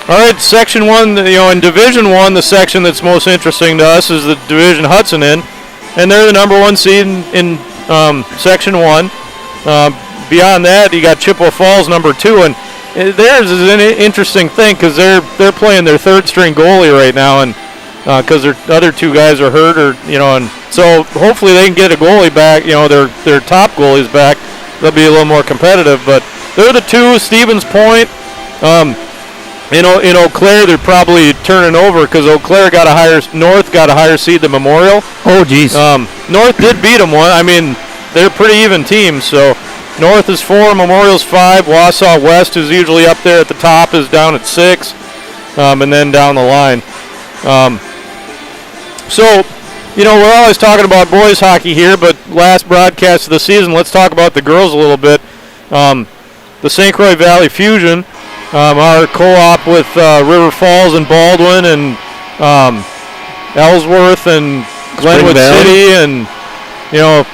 All right, Section 1, in Division 1, the section that's most interesting to us is the Division Hudson in, and they're the number 1 seed in Section 1. Beyond that, you got Chippewa Falls, number 2, and theirs is an interesting thing because they're playing their 3rd-string goalie right now, and because their other 2 guys are hurt, and so hopefully they can get a goalie back, their top goalies back. they'll be a little more competitive. But they're the two. Stevens Point. In Eau Claire, they're probably turning over because North got a higher seed than Memorial. Oh, geez. North did beat them one. I mean, they're pretty even teams. So North is 4, Memorial's 5. Wausau West, who's usually up there at the top, is down at 6, and then down the line. So, we're always talking about boys hockey here, but last broadcast of the season, let's talk about the girls a little bit. The St. Croix Valley Fusion, our co-op with River Falls and Baldwin and Ellsworth and Glenwood City and, a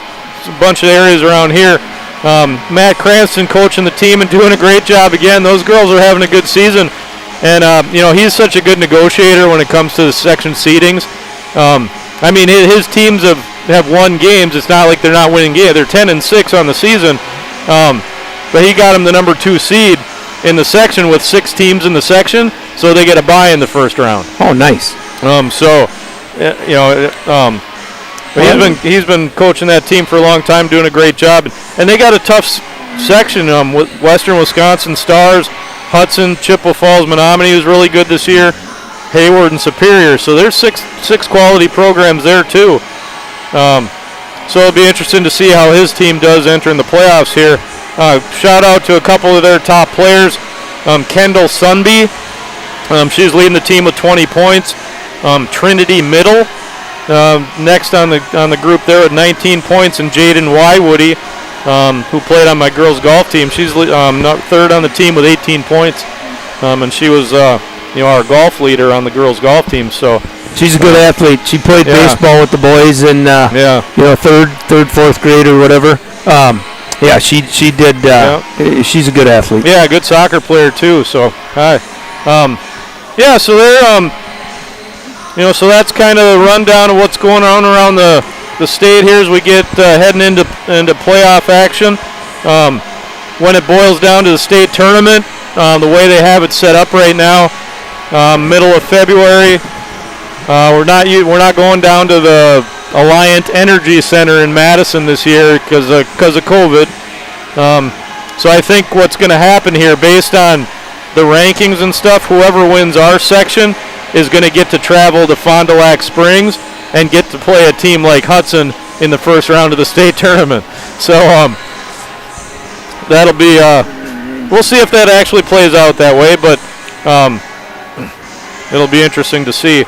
bunch of areas around here. Matt Cranston coaching the team and doing a great job again. Those girls are having a good season. And, he's such a good negotiator when it comes to the section seedings. His teams have won games. It's not like they're not winning games. They're 10-6 on the season. But he got them the number 2 seed in the section with 6 teams in the section, so they get a bye in the first round. Oh, nice. He's been coaching that team for a long time, doing a great job. And they got a tough section with Western Wisconsin Stars, Hudson, Chippewa Falls, Menominee was really good this year, Hayward and Superior. So there's six quality programs there too. So it'll be interesting to see how his team does enter in the playoffs here. Shout out to a couple of their top players. Kendall Sunby, she's leading the team with 20 points. Trinity Middle, next on the group there with 19 points, and Jaden Wywoody, who played on my girls golf team. She's third on the team with 18 points, and she was our golf leader on the girls golf team. So she's a good athlete. She played baseball with the boys in third, fourth grade or whatever. She did. She's a good athlete. Yeah, good soccer player too. So so they're so that's kind of the rundown of what's going on around the state here as we get heading into playoff action. When it boils down to the state tournament, the way they have it set up right now, middle of February, we're not going down to the Alliant Energy Center in Madison this year because of COVID. So I think what's going to happen here, based on the rankings and stuff, whoever wins our section is going to get to travel to Fond du Lac Springs and get to play a team like Hudson in the first round of the state tournament. So that'll be we'll see if that actually plays out that way, but it'll be interesting to see.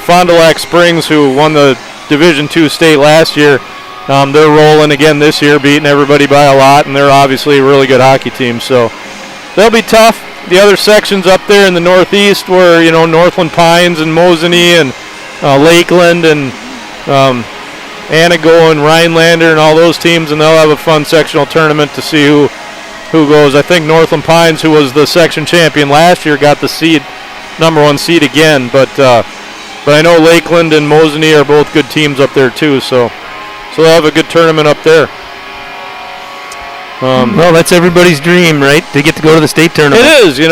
Fond du Lac Springs, who won the Division II state last year, they're rolling again this year, beating everybody by a lot, and they're obviously a really good hockey team. So they'll be tough. The other sections up there in the northeast were, Northland Pines and Mosinee and Lakeland and Anago and Rhinelander and all those teams, and they'll have a fun sectional tournament to see who goes. I think Northland Pines, who was the section champion last year, got the number 1 seed again, but I know Lakeland and Mosinee are both good teams up there too, so they'll have a good tournament up there. Well, that's everybody's dream, right? To get to go to the state tournament. It is, it's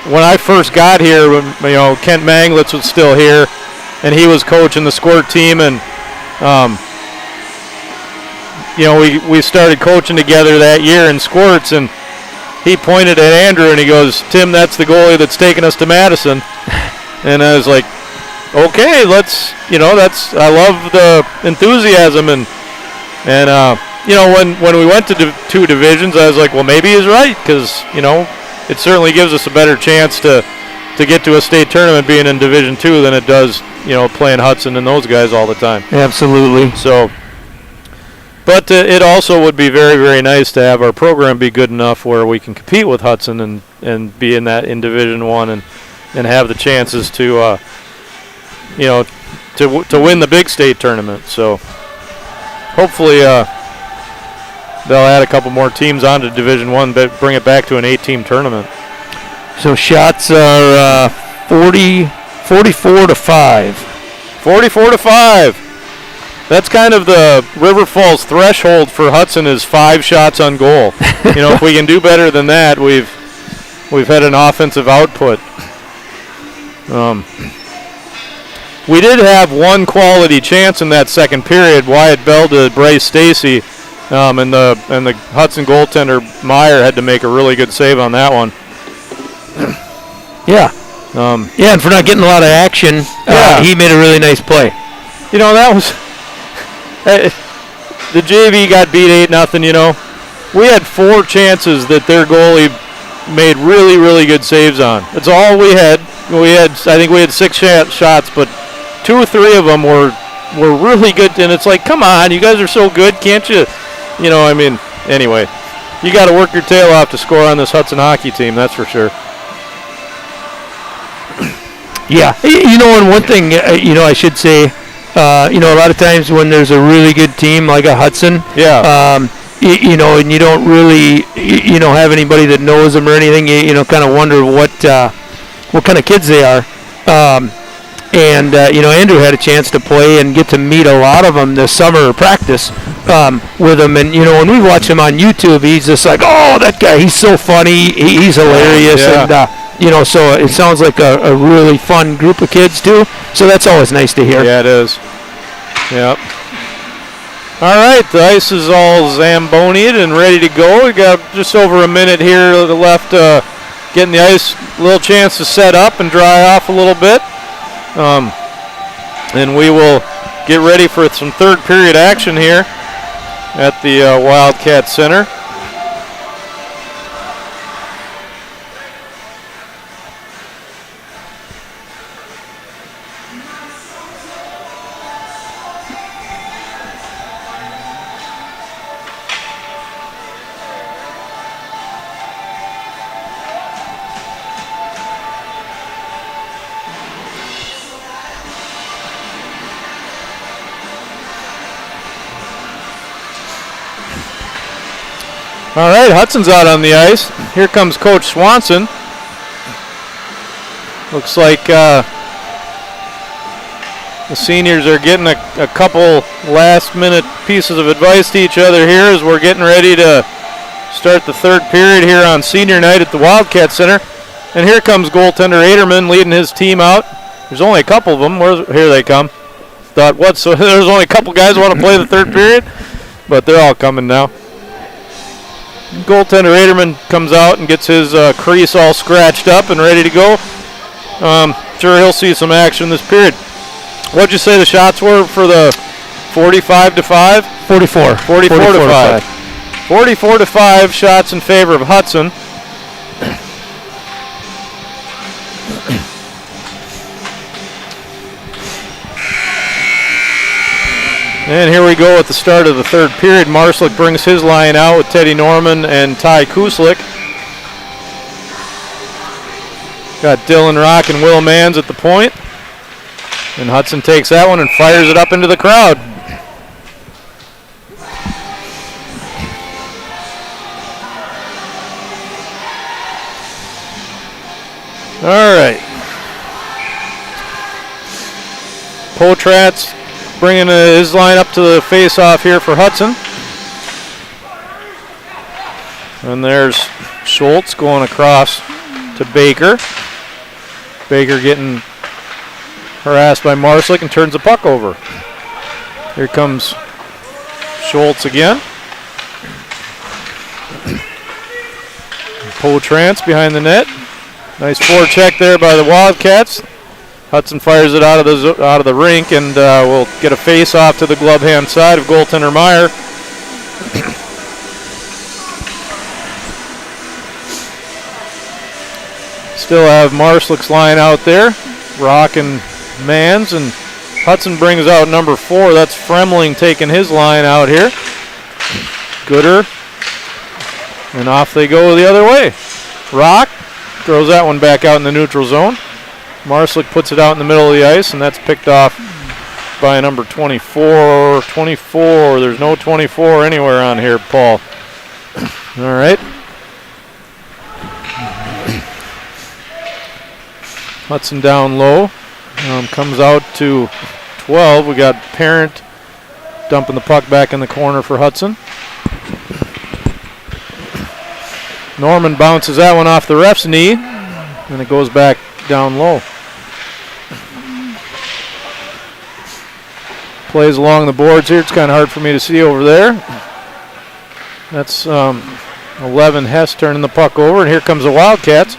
when I first got here, Kent Manglitz was still here, and he was coaching the Squirt team, and we started coaching together that year in Squirts, and he pointed at Andrew and he goes, "Tim, that's the goalie that's taking us to Madison." And I was like, okay, I love the enthusiasm, and when we went to 2 divisions, I was like, well, maybe he's right, because it certainly gives us a better chance to get to a state tournament being in Division II than it does playing Hudson and those guys all the time. Absolutely. So, but it also would be very, very nice to have our program be good enough where we can compete with Hudson and be in Division I and have the chances to to win the big state tournament. So hopefully they'll add a couple more teams onto Division I, but bring it back to an 8-team tournament. So shots are 44 to 5. 44 to 5. That's kind of the River Falls threshold for Hudson, is 5 shots on goal. If we can do better than that, we've we did have one quality chance in that second period. Wyatt Bell to Bryce Stacy, and the Hudson goaltender Meyer had to make a really good save on that one. Yeah. And for not getting a lot of action, he made a really nice play. You know, that was the JV got beat 8-0. You know, we had 4 chances that their goalie made really, really good saves on. That's all we had. I think we had 6 shots, but 2 or 3 of them were really good. And it's like, come on, you guys are so good, can't you? You know, I mean, anyway, you got to work your tail off to score on this Hudson hockey team. That's for sure. Yeah, you know, and one thing, I should say, a lot of times when there's a really good team like a Hudson, and you don't really, have anybody that knows them or anything, kind of wonder what kind of kids they are. Andrew had a chance to play and get to meet a lot of them this summer practice with them. And, when we watch him on YouTube, he's just like, oh, that guy, he's so funny. He's hilarious. Yeah. And, so it sounds like a really fun group of kids, too. So that's always nice to hear. Yeah, it is. Yep. All right, the ice is all Zambonied and ready to go. We got just over a minute here left, getting the ice a little chance to set up and dry off a little bit. And we will get ready for some third period action here at the Wildcat Center. All right, Hudson's out on the ice. Here comes Coach Swanson. Looks like the seniors are getting a couple last-minute pieces of advice to each other here as we're getting ready to start the third period here on senior night at the Wildcat Center. And here comes goaltender Aderman leading his team out. There's only a couple of them. Here they come. Thought, what? So there's only a couple guys who want to play the third period? But they're all coming now. Goaltender Aderman comes out and gets his crease all scratched up and ready to go. Sure, he'll see some action this period. What'd you say the shots were for the 45-5? 44. 44-5. 44-5 shots in favor of Hudson. And here we go at the start of the third period. Marslick brings his line out with Teddy Norman and Ty Kuslik. Got Dylan Rock and Will Mans at the point. And Hudson takes that one and fires it up into the crowd. All right. Potratz bringing his line up to the face-off here for Hudson. And there's Schultz going across to Baker. Baker getting harassed by Marslick and turns the puck over. Here comes Schultz again. Potratz behind the net. Nice forecheck there by the Wildcats. Hudson fires it out of the rink, and we'll get a face-off to the glove hand side of goaltender Meyer. Still have Marslick's line out there, Rock and Mans, and Hudson brings out number 4. That's Fremling taking his line out here. Gooder, and off they go the other way. Rock throws that one back out in the neutral zone. Marslick puts it out in the middle of the ice, and that's picked off by number 24. 24. There's no 24 anywhere on here, Paul. All right. Hudson down low. Comes out to 12. We got Parent dumping the puck back in the corner for Hudson. Norman bounces that one off the ref's knee, and it goes back down low. Plays along the boards here. It's kind of hard for me to see over there. That's 11 Hess turning the puck over, and here comes the Wildcats.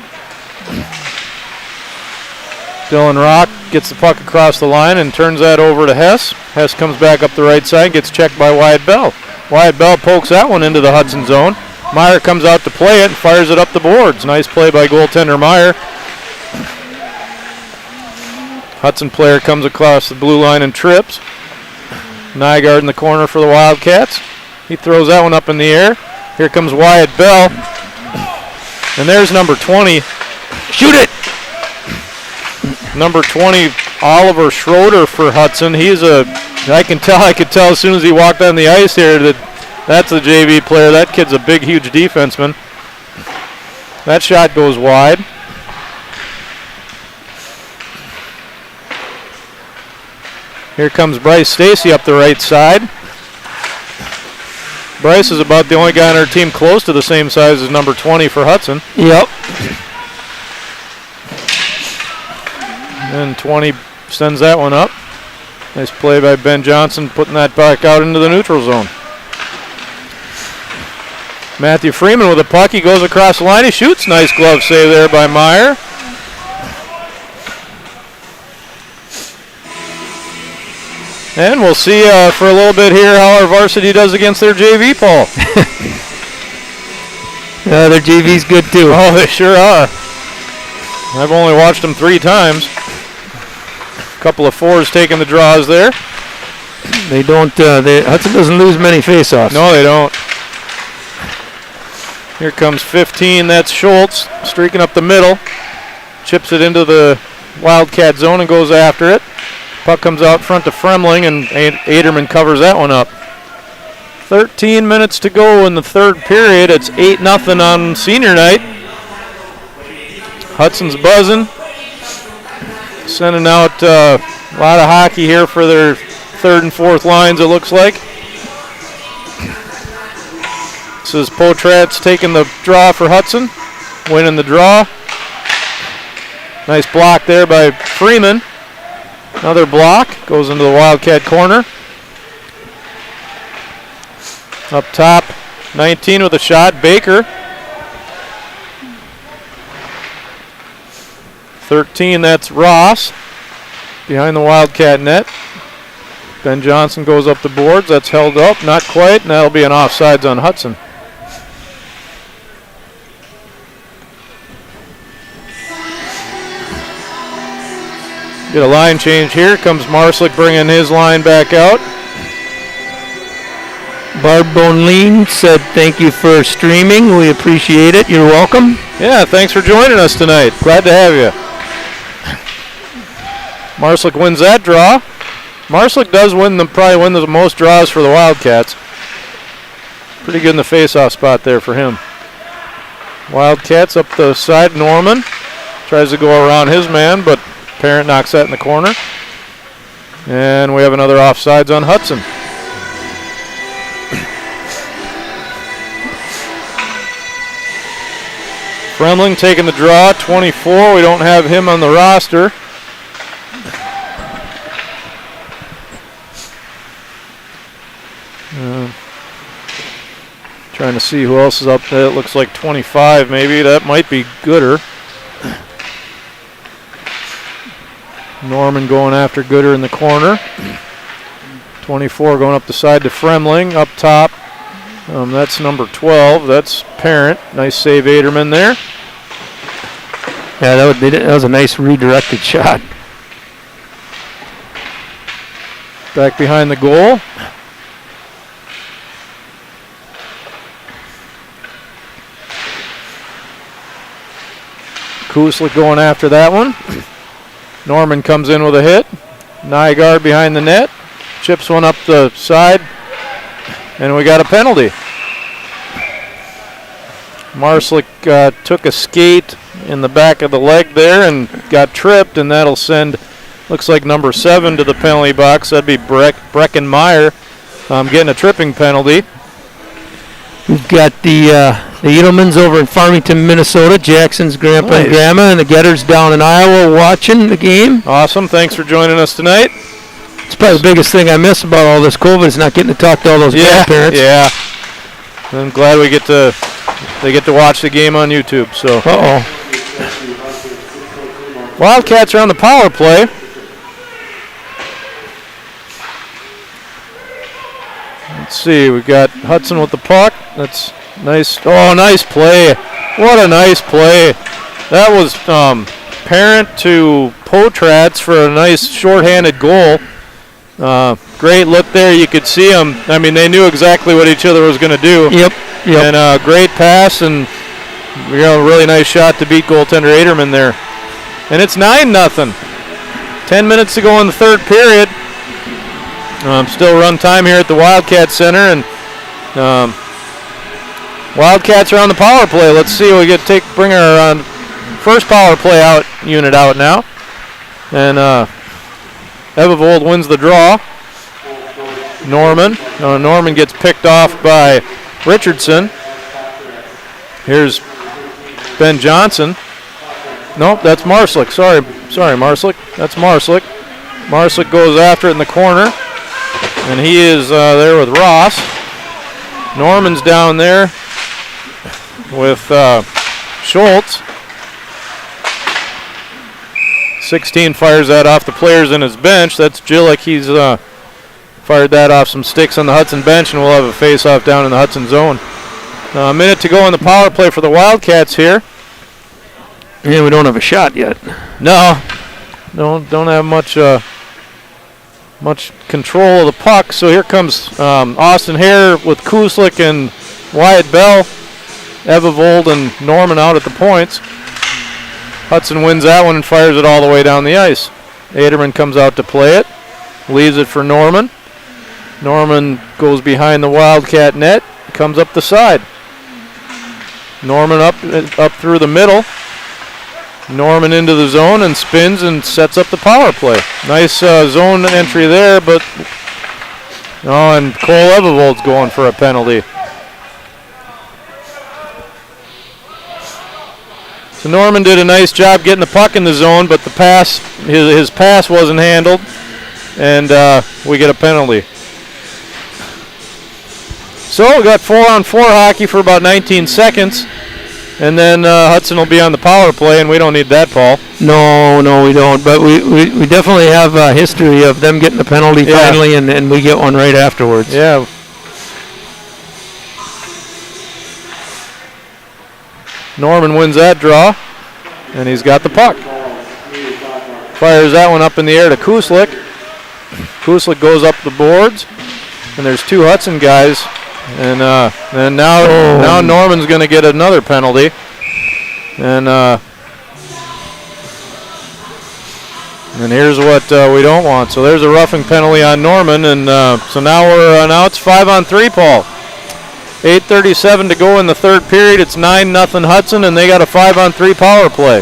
Dylan Rock gets the puck across the line and turns that over to Hess. Hess comes back up the right side, gets checked by Wyatt Bell. Wyatt Bell pokes that one into the Hudson zone. Meyer comes out to play it and fires it up the boards. Nice play by goaltender Meyer. Hudson player comes across the blue line and trips. Nygaard in the corner for the Wildcats. He throws that one up in the air. Here comes Wyatt Bell. And there's number 20. Shoot it! Number 20, Oliver Schroeder for Hudson. I could tell as soon as he walked on the ice here that's a JV player. That kid's a big, huge defenseman. That shot goes wide. Here comes Bryce Stacy up the right side. Bryce is about the only guy on our team close to the same size as number 20 for Hudson. Yep. And 20 sends that one up. Nice play by Ben Johnson, putting that back out into the neutral zone. Matthew Freeman with a puck. He goes across the line. He shoots. Nice glove save there by Meyer. And we'll see for a little bit here how our varsity does against their JV, Paul. Their JV's good too. Oh, they sure are. I've only watched them 3 times. Couple of 4s taking the draws there. They don't. Hudson doesn't lose many faceoffs. No, they don't. Here comes 15. That's Schultz streaking up the middle. Chips it into the Wildcat zone and goes after it. Puck comes out front to Fremling, and Aderman covers that one up. 13 minutes to go in the third period. It's 8-0 on senior night. Hudson's buzzing. Sending out a lot of hockey here for their third and fourth lines, it looks like. This is Potratz taking the draw for Hudson, winning the draw. Nice block there by Freeman. Another block, goes into the Wildcat corner. Up top, 19 with a shot, Baker. 13, that's Ross, behind the Wildcat net. Ben Johnson goes up the boards, that's held up, not quite, and that'll be an offsides on Hudson. Get a line change here, comes Marslick bringing his line back out. Barb Bonleen said thank you for streaming, we appreciate it, you're welcome. Yeah, thanks for joining us tonight, glad to have you. Marslick wins that draw. Marslick does probably win the most draws for the Wildcats. Pretty good in the face-off spot there for him. Wildcats up the side, Norman. Tries to go around his man, but Parent knocks that in the corner. And we have another offsides on Hudson. Fremling taking the draw, 24. We don't have him on the roster. Trying to see who else is up there. It looks like 25 maybe. That might be Gooder. Norman going after Gooder in the corner. 24 going up the side to Fremling. Up top, that's number 12. That's Parent. Nice save, Aderman there. Yeah, that was a nice redirected shot. Back behind the goal. Kuslik going after that one. Norman comes in with a hit. Nygaard behind the net. Chips one up the side. And we got a penalty. Marslick took a skate in the back of the leg there and got tripped, and that'll send, looks like number 7 to the penalty box. That'd be Brecken Meyer getting a tripping penalty. We've got the Edelmans over in Farmington, Minnesota, Jackson's grandpa and grandma, and the Getters down in Iowa watching the game. Awesome. Thanks for joining us tonight. It's probably the biggest thing I miss about all this COVID is not getting to talk to all those grandparents. Yeah. I'm glad they get to watch the game on YouTube. So. Wildcats are on the power play. Let's see, we got Hudson with the puck. That's nice. Oh, nice play. What a nice play. That was Parent to Potratz for a nice shorthanded goal. Great look there. You could see them. I mean, they knew exactly what each other was going to do. Yep. And great pass and really nice shot to beat goaltender Aderman there. And it's 9-0. 10 minutes to go in the third period. Still run time here at the Wildcat Center, and Wildcats are on the power play. Let's see. We get bring our first power play unit out now, and Ebevold wins the draw. Norman gets picked off by Richardson. Here's Ben Johnson. Nope, that's Marslick. Sorry, Marslick. That's Marslick. Marslick goes after it in the corner, and he is there with Ross. Norman's down there with Schultz. 16 fires that off the players in his bench. That's Jillick. He's fired that off some sticks on the Hudson bench, and we'll have a face-off down in the Hudson zone. A minute to go in the power play for the Wildcats here. Yeah, we don't have a shot yet. No, don't have much control of the puck. So here comes Austin Hare with Kuslik and Wyatt Bell, Ebevold and Norman out at the points. Hudson wins that one and fires it all the way down the ice. Aderman comes out to play it, leaves it for Norman. Norman goes behind the Wildcat net, comes up the side. Norman up through the middle. Norman into the zone and spins and sets up the power play. Nice zone entry there, but and Cole Ebevold's going for a penalty. So Norman did a nice job getting the puck in the zone, but the pass, his pass wasn't handled, and we get a penalty. So we got 4-on-4 hockey for about 19 seconds. And then Hudson will be on the power play, and we don't need that, Paul. No, we don't. But we definitely have a history of them getting a penalty finally, and we get one right afterwards. Yeah. Norman wins that draw, and he's got the puck. Fires that one up in the air to Kuslik. Kuslik goes up the boards, and there's two Hudson guys. And now Norman's going to get another penalty, and here's what we don't want. So there's a roughing penalty on Norman, and so now it's 5-on-3, Paul. 8:37 to go in the third period. It's 9-0 Hudson, and they got a 5-on-3 power play.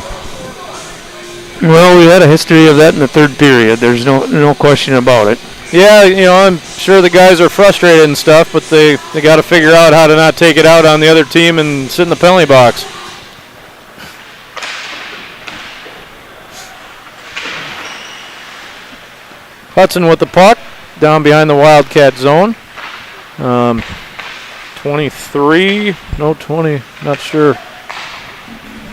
Well, we had a history of that in the third period. There's no question about it. Yeah, I'm sure the guys are frustrated and stuff, but they got to figure out how to not take it out on the other team and sit in the penalty box. Hudson with the puck down behind the Wildcat zone. 20, not sure.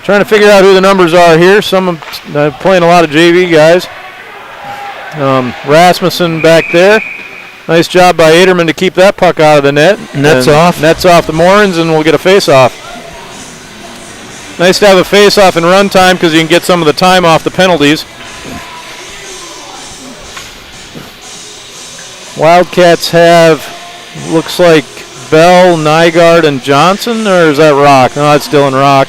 Trying to figure out who the numbers are here. Some playing a lot of JV guys. Rasmussen back there. Nice job by Aderman to keep that puck out of the net. Nets off the Morans, and we'll get a face-off. Nice to have a face-off in run time because you can get some of the time off the penalties. Wildcats have, looks like, Bell, Nygaard, and Johnson, or is that Rock? No, that's Dylan Rock.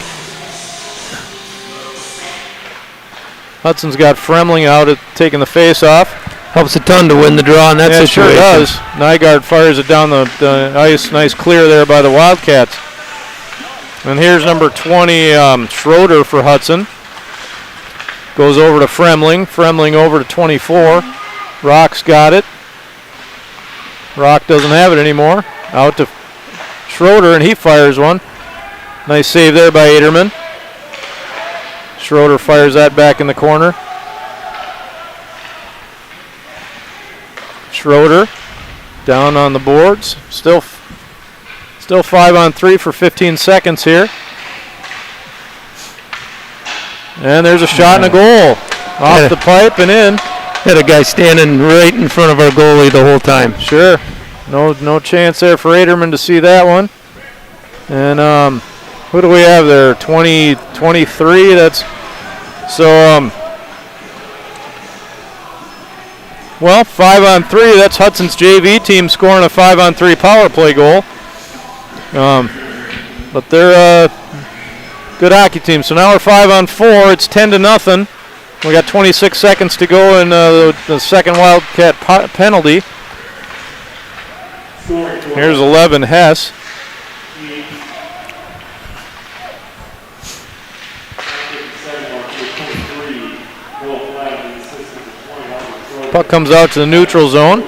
Hudson's got Fremling out at taking the face-off. Helps a ton to win the draw in that situation. It sure does. Nygaard fires it down the ice. Nice clear there by the Wildcats. And here's number 20, Schroeder for Hudson. Goes over to Fremling. Fremling over to 24. Rock's got it. Rock doesn't have it anymore. Out to Schroeder, and he fires one. Nice save there by Aderman. Schroeder fires that back in the corner. Schroeder down on the boards. Still 5-on-3 for 15 seconds here. And there's a shot and a goal. Off the pipe and in. Had a guy standing right in front of our goalie the whole time. Sure. No chance there for Aderman to see that one. And who do we have there? 23. That's so. Well, 5-on-3. That's Hudson's JV team scoring a 5-on-3 power play goal. But they're a good hockey team. So now we're 5-on-4. It's 10-0. We got 26 seconds to go in the second Wildcat penalty. Here's 11 Hess. Puck comes out to the neutral zone.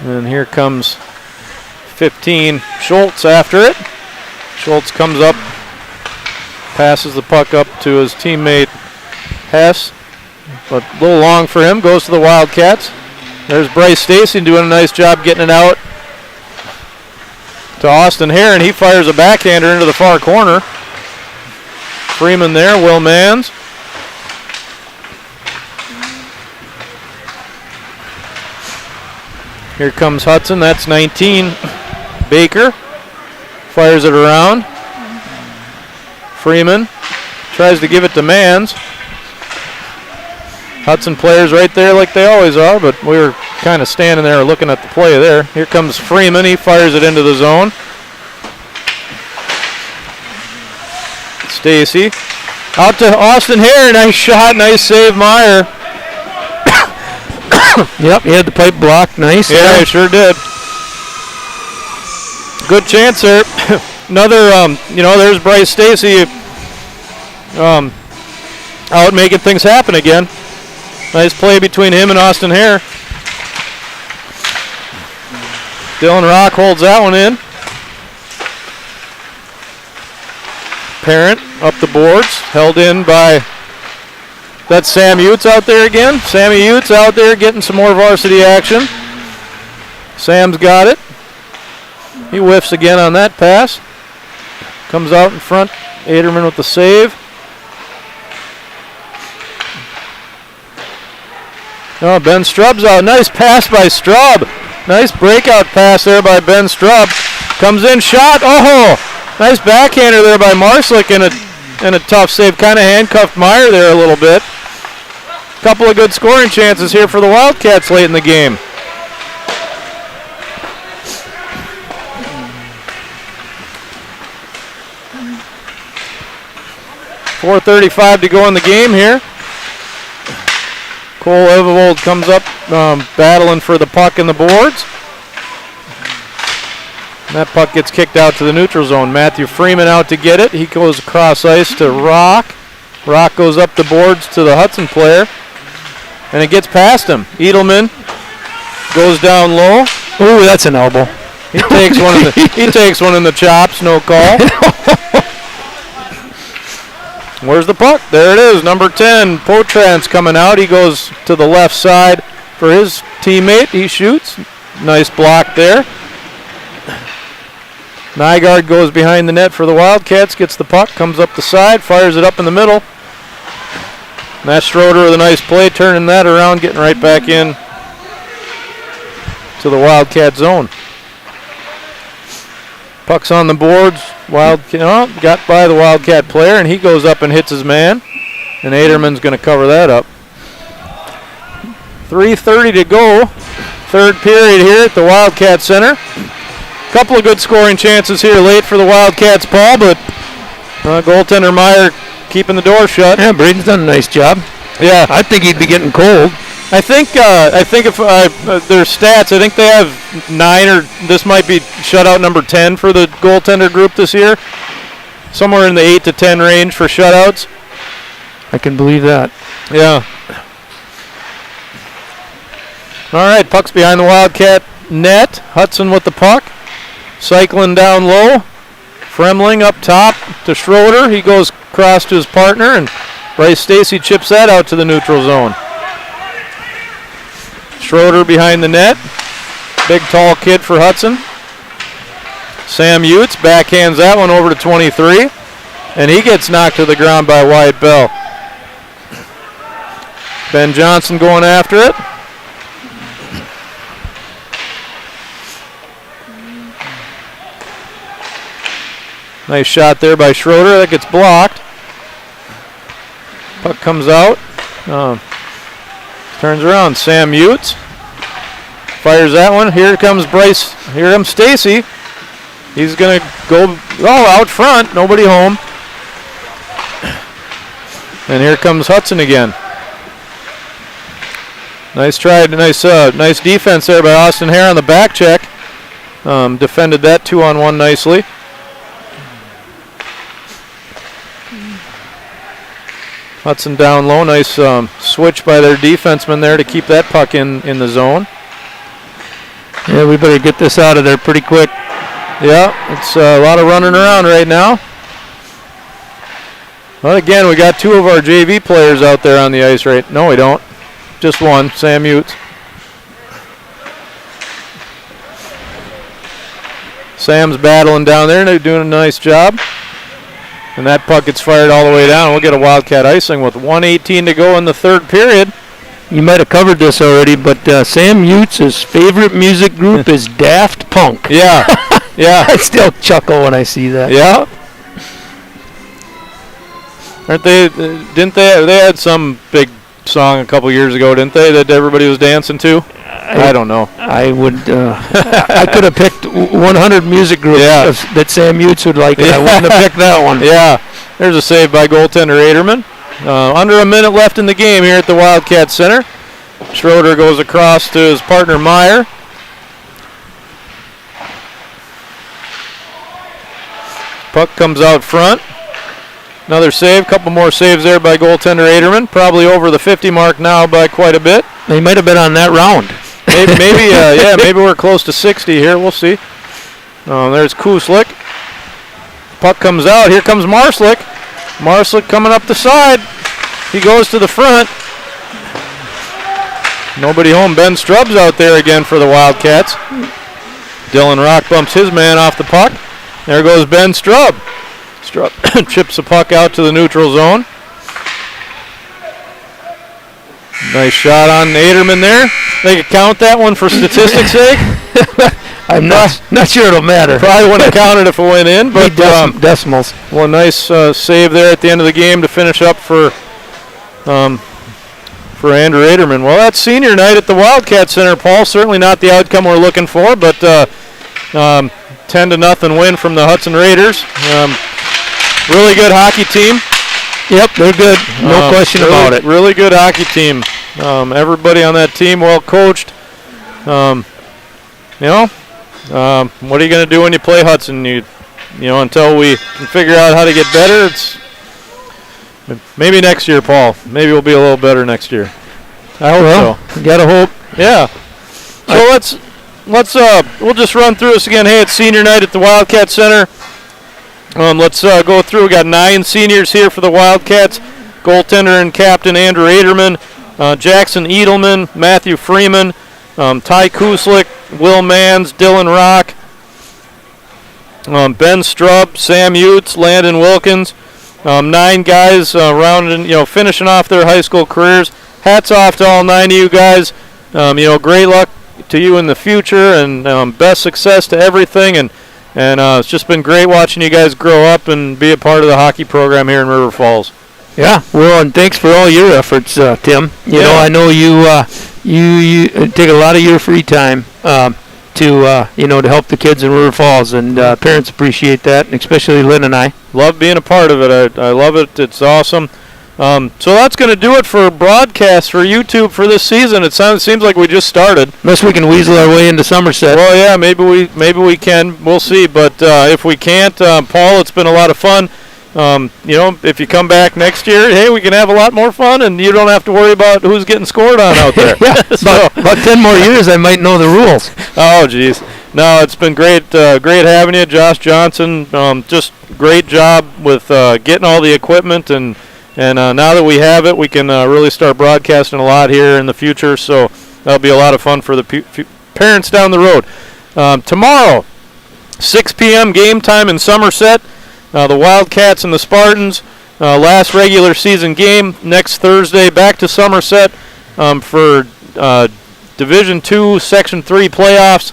And here comes 15 Schultz after it. Schultz comes up, passes the puck up to his teammate Hess, but a little long for him, goes to the Wildcats. There's Bryce Stacy doing a nice job getting it out to Austin Heron. He fires a backhander into the far corner. Freeman there, Will Mans. Here comes Hudson, that's 19. Baker fires it around. Freeman tries to give it to Mans. Hudson players right there like they always are, but we were kind of standing there looking at the play there. Here comes Freeman. He fires it into the zone. Stacy. Out to Austin Hare. Nice shot. Nice save, Meyer. Yep, he had the pipe blocked. Nice. Yeah, he sure did. Good chance there. Another, there's Bryce Stacy out making things happen again. Nice play between him and Austin Hare. Dylan Rock holds that one in. Parent up the boards, held in by, that's Sam Utes out there again. Sammy Utes out there getting some more varsity action. Sam's got it. He whiffs again on that pass. Comes out in front. Aderman with the save. Oh, Ben Strub's out. Nice pass by Strub. Nice breakout pass there by Ben Strub. Comes in, shot. Oh, nice backhander there by Marslick and a tough save. Kind of handcuffed Meyer there a little bit. Couple of good scoring chances here for the Wildcats late in the game. .435 to go in the game here. Cole Evold comes up battling for the puck and the boards. And that puck gets kicked out to the neutral zone. Matthew Freeman out to get it. He goes across ice to Rock. Rock goes up the boards to the Hudson player. And it gets past him. Edelman goes down low. Ooh, that's an elbow. He takes one in the chops, no call. Where's the puck? There it is, number 10. Potrans coming out. He goes to the left side for his teammate. He shoots. Nice block there. Nygaard goes behind the net for the Wildcats, gets the puck, comes up the side, fires it up in the middle. Matt Schroeder with a nice play, turning that around, getting right back in to the Wildcat zone. Puck's on the boards. Got by the Wildcat player, and he goes up and hits his man. And Aderman's going to cover that up. 3:30 to go. Third period here at the Wildcat Center. Couple of good scoring chances here late for the Wildcats, Paul, but goaltender Meyer keeping the door shut. Yeah, Braden's done a nice job. Yeah, I think he'd be getting cold. I think if their stats, I think they have 9, or this might be shutout number 10 for the goaltender group this year. Somewhere in the 8 to 10 range for shutouts. I can believe that. Yeah. All right, puck's behind the Wildcat net. Hudson with the puck. Cycling down low. Fremling up top to Schroeder. He goes across to his partner, and Bryce Stacy chips that out to the neutral zone. Schroeder behind the net. Big, tall kid for Hudson. Sam Utes backhands that one over to 23. And he gets knocked to the ground by Wyatt Bell. Ben Johnson going after it. Nice shot there by Schroeder. That gets blocked. Puck comes out. Turns around. Sam Utes fires that one. Here comes Bryce. Here comes Stacy. He's going to go out front. Nobody home. And here comes Hudson again. Nice try. Nice defense there by Austin Hare on the back check. Defended that 2-on-1 nicely. Hudson down low. Nice switch by their defenseman there to keep that puck in the zone. Yeah, we better get this out of there pretty quick. Yeah, it's a lot of running around right now. Well, again, we got 2 of our JV players out there on the ice right. No, we don't. Just one, Sam Utes. Sam's battling down there, and they're doing a nice job. And that puck gets fired all the way down. We'll get a Wildcat icing with 1:18 to go in the third period. You might have covered this already, but Sam Utes' favorite music group is Daft Punk. Yeah, yeah. I still chuckle when I see that. Yeah. Aren't they? Didn't they? They had some big song a couple years ago, didn't they? That everybody was dancing to. I don't know. I would. I could have picked 100 music groups that Sam Utes would like, and I wouldn't have picked that one. Yeah. There's a save by goaltender Aderman. Under a minute left in the game here at the Wildcat Center. Schroeder goes across to his partner Meyer. Puck comes out front. Another save. Couple more saves there by goaltender Aderman. Probably over the 50 mark now by quite a bit. He might have been on that round. Maybe we're close to 60 here. We'll see. There's Kuslik. Puck comes out. Here comes Marslick. Marslick coming up the side. He goes to the front. Nobody home. Ben Stubbs out there again for the Wildcats. Dylan Rock bumps his man off the puck. There goes Ben Strubb. Strubb chips the puck out to the neutral zone. Nice shot on Aderman there. They could count that one for statistics' sake. I'm not sure it'll matter. Probably wouldn't have counted if it went in, but decimals. Well, nice save there at the end of the game to finish up for Andrew Aderman. Well, that's senior night at the Wildcat Center, Paul. Certainly not the outcome we're looking for, but 10-0 win from the Hudson Raiders. Really good hockey team. Yep, they're good. No question about it. Really good hockey team. Everybody on that team well coached. What are you going to do when you play Hudson? Until we can figure out how to get better. It's maybe next year, Paul. Maybe we'll be a little better next year. I hope so. You gotta hope. Yeah. So we'll just run through this again. Hey, it's senior night at the Wildcat Center. Let's go through. We got 9 seniors here for the Wildcats. Goaltender and captain Andrew Aderman, Jackson Edelman, Matthew Freeman, Ty Kuslik, Will Mans, Dylan Rock, Ben Strubb, Sam Utes, Landon Wilkins. 9 guys finishing off their high school careers. Hats off to all 9 of you guys. Great luck to you in the future, and best success to everything. And it's just been great watching you guys grow up and be a part of the hockey program here in River Falls. Yeah, well, and thanks for all your efforts, Tim. I know you take a lot of your free time to help the kids in River Falls, and parents appreciate that, and especially Lynn and I. Love being a part of it. I love it. It's awesome. So that's going to do it for broadcasts for YouTube for this season. It seems like we just started. Unless we can weasel our way into Somerset. Well, yeah, maybe we can. We'll see. But if we can't, Paul, it's been a lot of fun. If you come back next year, hey, we can have a lot more fun, and you don't have to worry about who's getting scored on out there. Yeah, about 10 more years, I might know the rules. Oh, geez. No, it's been great having you, Josh Johnson. Just great job with getting all the equipment, and now that we have it, we can really start broadcasting a lot here in the future. So that'll be a lot of fun for the parents down the road. Tomorrow, 6 p.m. game time in Somerset. The Wildcats and the Spartans, last regular season game. Next Thursday, back to Somerset for Division II, Section 3 playoffs.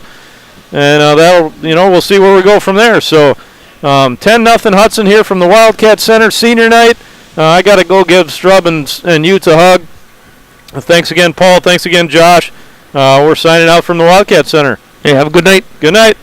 And that'll, we'll see where we go from there. So 10-0 Hudson here from the Wildcat Center senior night. I got to go give Strub and Utes a hug. Thanks again, Paul. Thanks again, Josh. We're signing out from the Wildcat Center. Hey, have a good night. Good night.